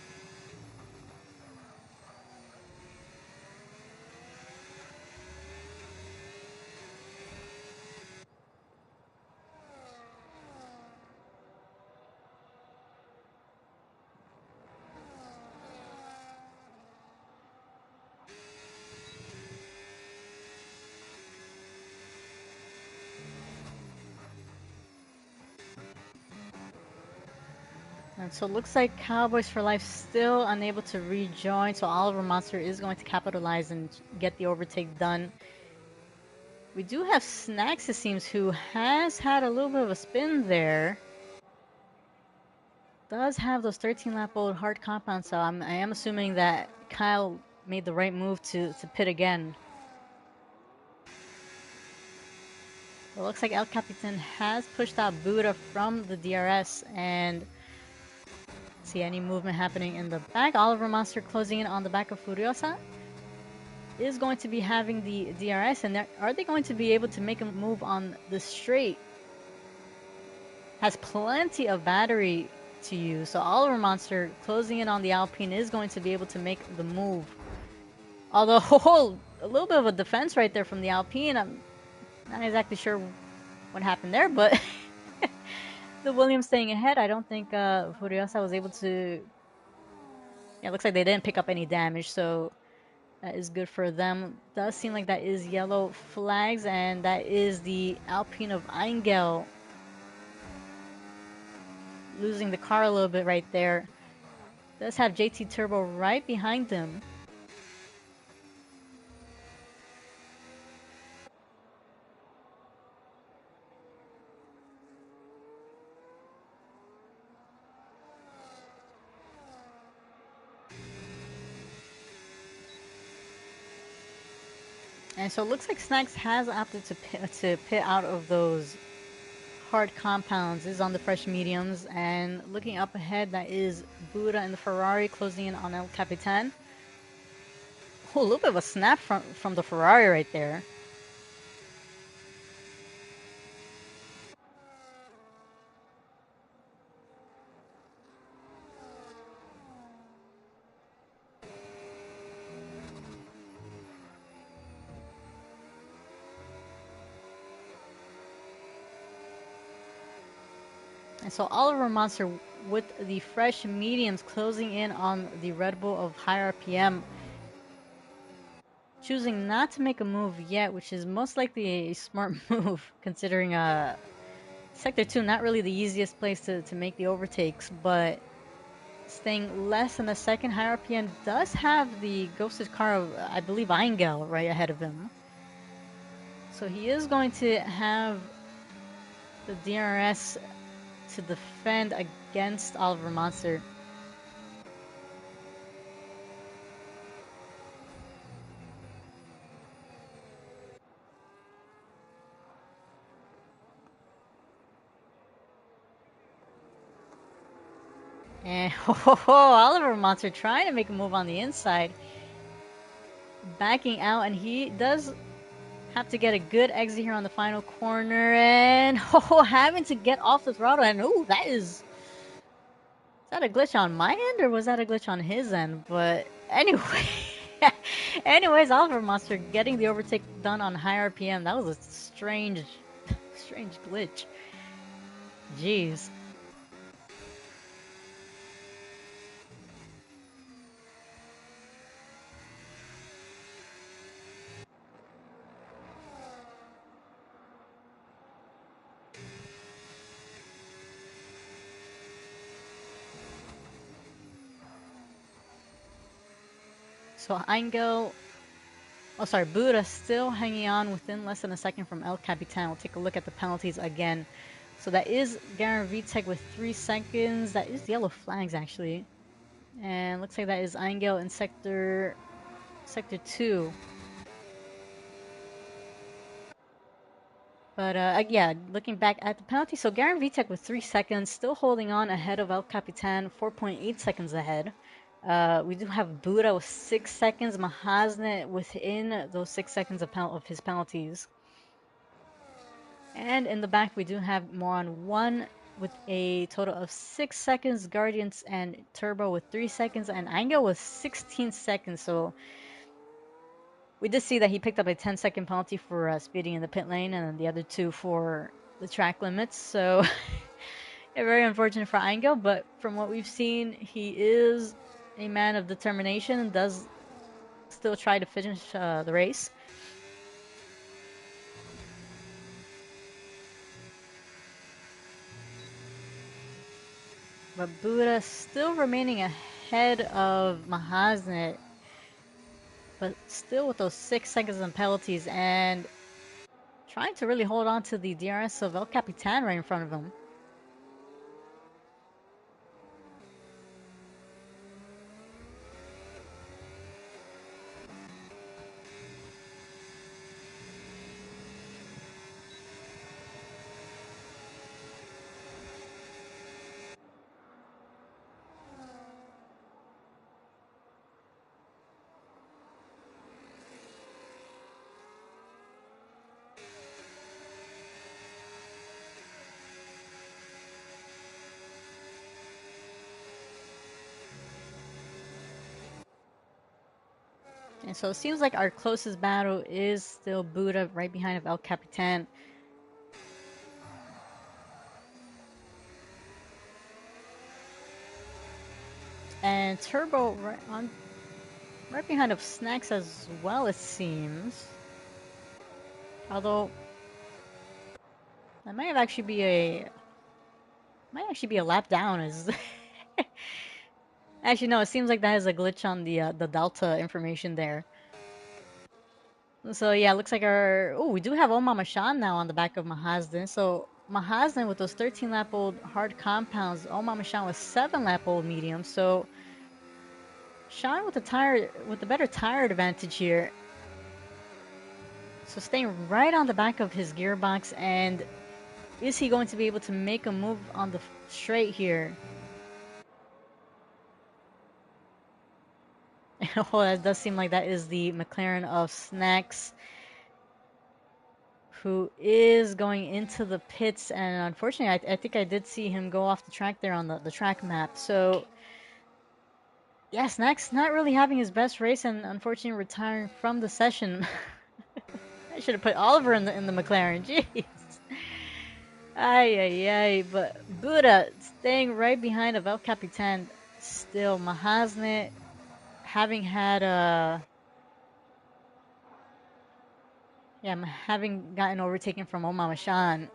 And so it looks like Cowboys for Life still unable to rejoin, so Oliver Monster is going to capitalize and get the overtake done. We do have Snacks, it seems, who has had a little bit of a spin there. Does have those 13 lap old hard compounds, so I am assuming that Kyle made the right move to pit again. It looks like El Capitan has pushed out Buddha from the DRS, and see any movement happening in the back. Oliver Monster closing in on the back of Furiosa is going to be having the DRS, and are they going to be able to make a move on the straight? Has plenty of battery to use, so Oliver Monster closing in on the Alpine is going to be able to make the move. Although a little bit of a defense right there from the Alpine. I'm not exactly sure what happened there, but the Williams staying ahead. I don't think Furiosa was able to. Yeah, it looks like they didn't pick up any damage, so that is good for them. Does seem like that is yellow flags, and that is the Alpine of Eingel losing the car a little bit right there. Does have JT Turbo right behind them. And so it looks like Snacks has opted to pit out of those hard compounds, is on the fresh mediums, and looking up ahead, that is Buda and the Ferrari closing in on El Capitan. Oh, a little bit of a snap from the Ferrari right there. And so Oliver Monster with the fresh mediums closing in on the Red Bull of high RPM, choosing not to make a move yet, which is most likely a smart move considering Sector 2 not really the easiest place to make the overtakes, but staying less than a second. High RPM does have the ghosted car of, I believe, Eingel right ahead of him. So he is going to have the DRS to defend against Oliver Monster. And Oliver Monster trying to make a move on the inside. Backing out, and he does have to get a good exit here on the final corner. And having to get off the throttle. And is that a glitch on my end, or was that a glitch on his end? But anyway, anyways, Oliver Monster getting the overtake done on high RPM. That was a strange glitch. Jeez. So Angel, oh sorry, Buddha still hanging on within less than a second from El Capitan. We'll take a look at the penalties again. So that is Garen Vitek with 3 seconds. That is yellow flags actually. And looks like that is Angel in sector 2. But yeah, looking back at the penalty, so Garen Vitek with 3 seconds, still holding on ahead of El Capitan, 4.8 seconds ahead. We do have Buddha with 6 seconds, Mahaznet within those 6 seconds of his penalties. And in the back, we do have Moron 1 with a total of 6 seconds, Guardians and Turbo with 3 seconds, and Angel with 16 seconds. So we did see that he picked up a 10-second penalty for speeding in the pit lane, and then the other 2 for the track limits. So very unfortunate for Angel, but from what we've seen, he is a man of determination and does still try to finish the race. But Buddha still remaining ahead of Mahaznet, but still with those 6 seconds and penalties, and trying to really hold on to the DRS of El Capitan right in front of him. And so it seems like our closest battle is still Buddha right behind of El Capitan. And Turbo right behind of Snacks as well, it seems. Although that might actually be a lap down. Is actually no, it seems like that has a glitch on the Delta information there. So yeah, looks like we do have Omar Mashan now on the back of Mahazden. So Mahazden with those 13 lap old hard compounds, Omar Mashan with 7 lap old medium. So Sean with the better tire advantage here. So staying right on the back of his gearbox, and is he going to be able to make a move on the straight here? Oh, that does seem like that is the McLaren of Snacks, who is going into the pits, and unfortunately, I think I did see him go off the track there on the track map. So, yeah, Snacks not really having his best race, and unfortunately retiring from the session. I should have put Oliver in the McLaren. Jeez. Ay, ay, ay. But Buddha staying right behind of El Capitan. Still, Mahaznet having had having gotten overtaken from Omar Mashan.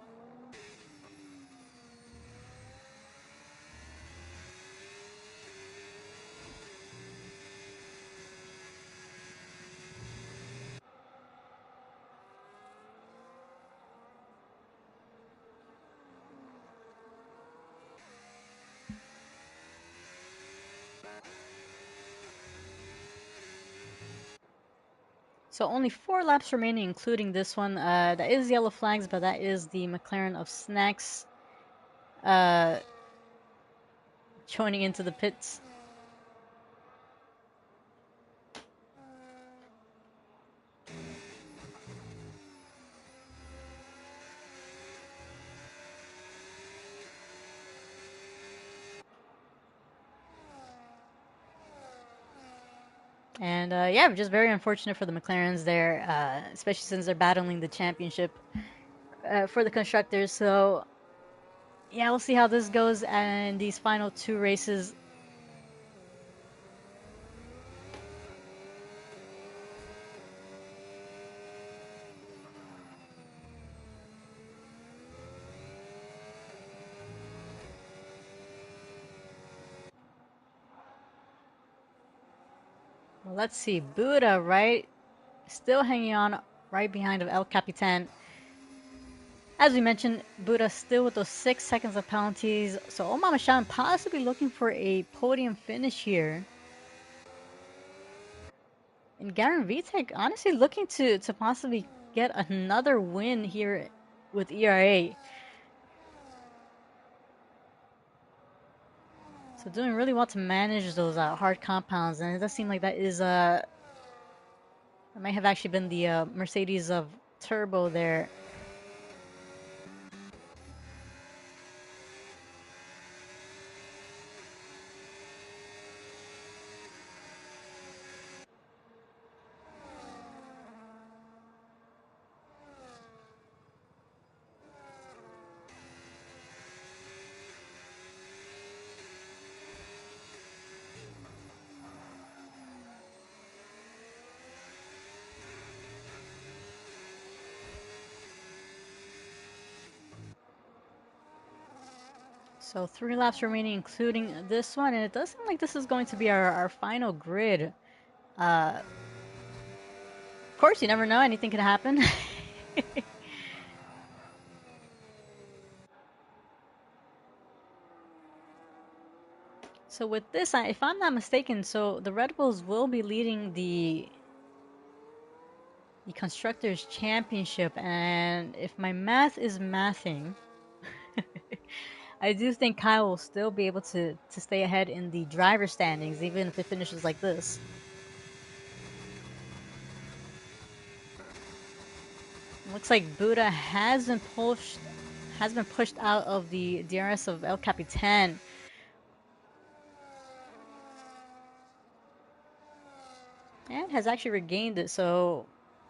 So only 4 laps remaining, including this one. That is yellow flags, but that is the McLaren of Snacks joining into the pits. And yeah, just very unfortunate for the McLarens there, especially since they're battling the championship for the constructors. So yeah, we'll see how this goes and these final 2 races. Well, let's see. Buddha, right? Still hanging on right behind of El Capitan. As we mentioned, Buddha still with those 6 seconds of penalties. So Omar Shan possibly looking for a podium finish here. And Garen Vitek honestly looking to possibly get another win here with ERA. So doing really well to manage those hard compounds, and it does seem like that is it might have actually been the Mercedes of Turbo there. So 3 laps remaining, including this one, and it does seem like this is going to be our final grid. Of course, you never know; anything could happen. So with this, if I'm not mistaken, so the Red Bulls will be leading the Constructors' Championship, and if my math is mathing, I do think Kyle will still be able to stay ahead in the driver standings, even if it finishes like this. Looks like Buddha has been pushed out of the DRS of El Capitan. And has actually regained it, so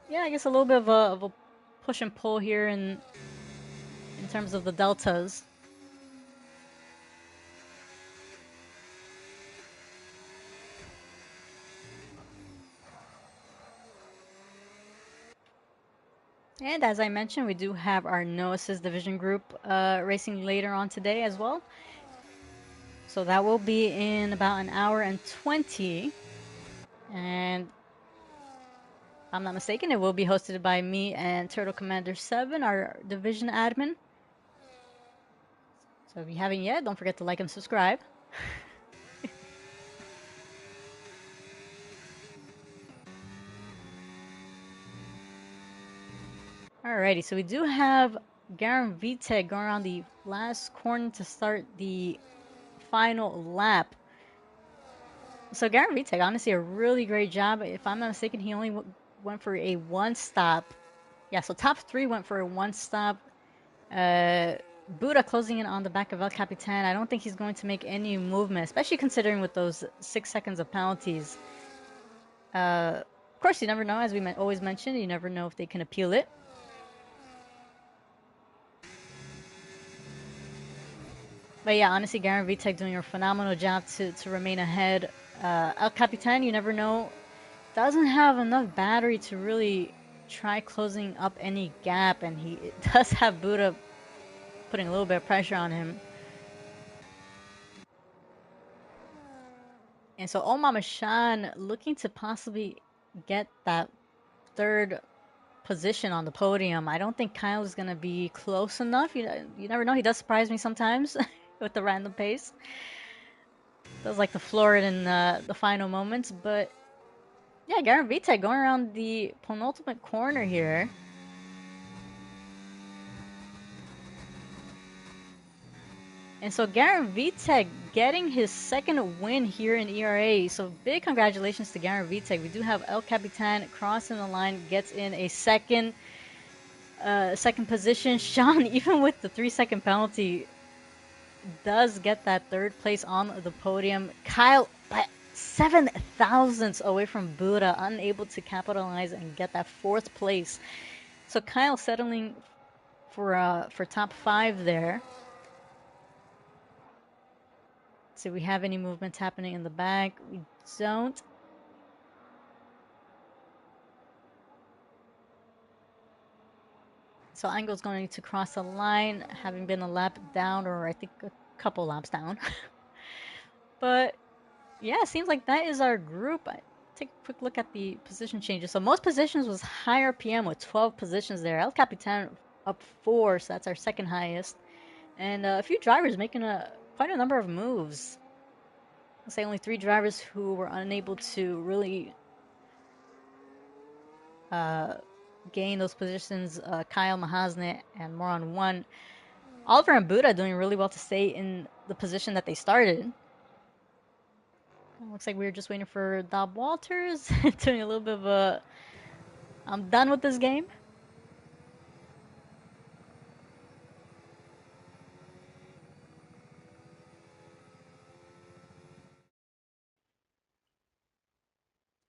yeah, I guess a little bit of a push and pull here in terms of the deltas. And as I mentioned, we do have our No Assist Division group racing later on today as well. So that will be in about an hour and 20. And if I'm not mistaken, it will be hosted by me and Turtle Commander 7, our division admin. So if you haven't yet, don't forget to like and subscribe. Alrighty, so we do have Garen Vitek going around the last corner to start the final lap. So Garen Vitek, honestly, a really great job. If I'm not mistaken, he only went for a one stop. Yeah, so top 3 went for a one stop. Buddha closing in on the back of El Capitan. I don't think he's going to make any movement, especially considering with those 6 seconds of penalties. Of course, you never know, as we always mention, you never know if they can appeal it. But yeah, honestly, Garen Vitek doing a phenomenal job to remain ahead. El Capitan, you never know, doesn't have enough battery to really try closing up any gap, and he does have Buddha putting a little bit of pressure on him. And so Omar Mashan looking to possibly get that 3rd position on the podium. I don't think Kyle's gonna be close enough. You never know. He does surprise me sometimes with the random pace. Does like to floor it in the final moments, but yeah, Garen Vitek going around the penultimate corner here. And so Garen Vitek getting his 2nd win here in ERA. So big congratulations to Garen Vitek. We do have El Capitan crossing the line, gets in a second position. Sean, even with the 3-second penalty, does get that 3rd place on the podium. Kyle, by 7 thousandths away from Buddha, unable to capitalize and get that 4th place. So Kyle settling for top 5 there. So we have any movements happening in the back? We don't. So Angel's going to cross the line, having been a lap down, or I think a couple laps down. But yeah, it seems like that is our group. I take a quick look at the position changes. So most positions was high RPM with 12 positions there. El Capitan up 4, so that's our second highest. And a few drivers making quite a number of moves. I'll say only 3 drivers who were unable to really gain those positions. Kyle Mahasne and Moron 1. Oliver and Buddha doing really well to stay in the position that they started. Looks like we were just waiting for Dob Walters, doing a little bit of a I'm done with this game.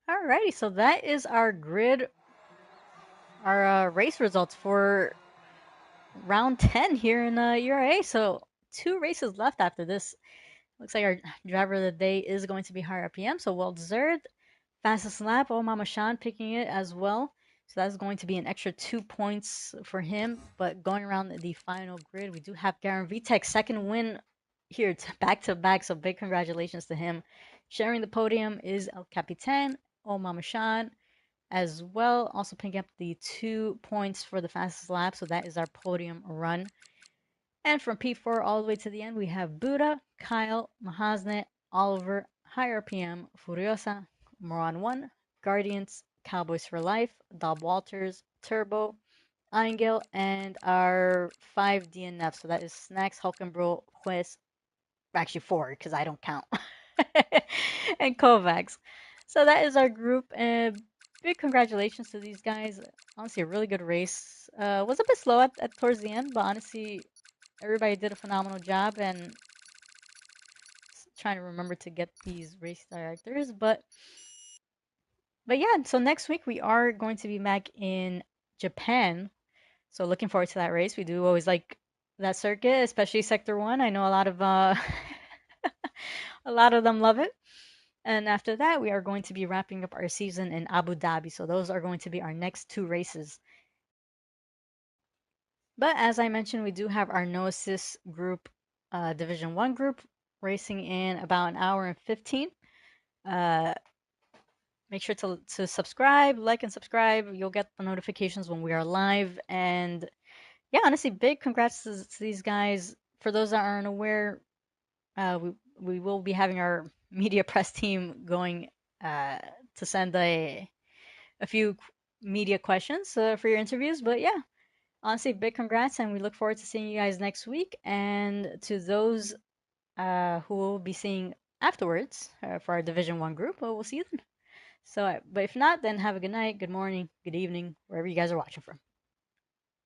Alrighty, so that is our grid, our race results for round 10 here in URA. So 2 races left after this. Looks like our driver of the day is going to be higher RPM, so well deserved. Fastest lap, oh Mama Shan picking it as well. So that's going to be an extra 2 points for him. But going around the final grid, we do have Garen Vitek's second win here back to back. So big congratulations to him. Sharing the podium is El Capitan, oh Mama Shan as well. Also picking up the 2 points for the fastest lap. So that is our podium run. And from P4 all the way to the end, we have Buddha, Kyle, Mahasne, Oliver, High RPM, Furiosa, Moran 1, Guardians, Cowboys for Life, Dob Walters, Turbo, Eingel, and our 5 DNF. So that is Snacks, Hulkenbro, Juez, actually 4 because I don't count, and Kovacs. So that is our group, and big congratulations to these guys. Honestly, a really good race. Was a bit slow at towards the end, but honestly, everybody did a phenomenal job, and trying to remember to get these race directors. But yeah, so next week we are going to be back in Japan. So looking forward to that race. We do always like that circuit, especially Sector 1. I know a lot of a lot of them love it. And after that, we are going to be wrapping up our season in Abu Dhabi. So those are going to be our next 2 races. But as I mentioned, we do have our no assist group, Division 1 group, racing in about an hour and 15. Uh, Make sure to subscribe, like, and subscribe. You'll get the notifications when we are live. And yeah, honestly, big congrats to these guys. For those that aren't aware, we will be having our media press team going to send a few media questions for your interviews. But yeah, honestly, big congrats, and we look forward to seeing you guys next week. And to those who will be seeing afterwards for our Division 1 group, well, we'll see you then. So, but if not, then have a good night, good morning, good evening, wherever you guys are watching from.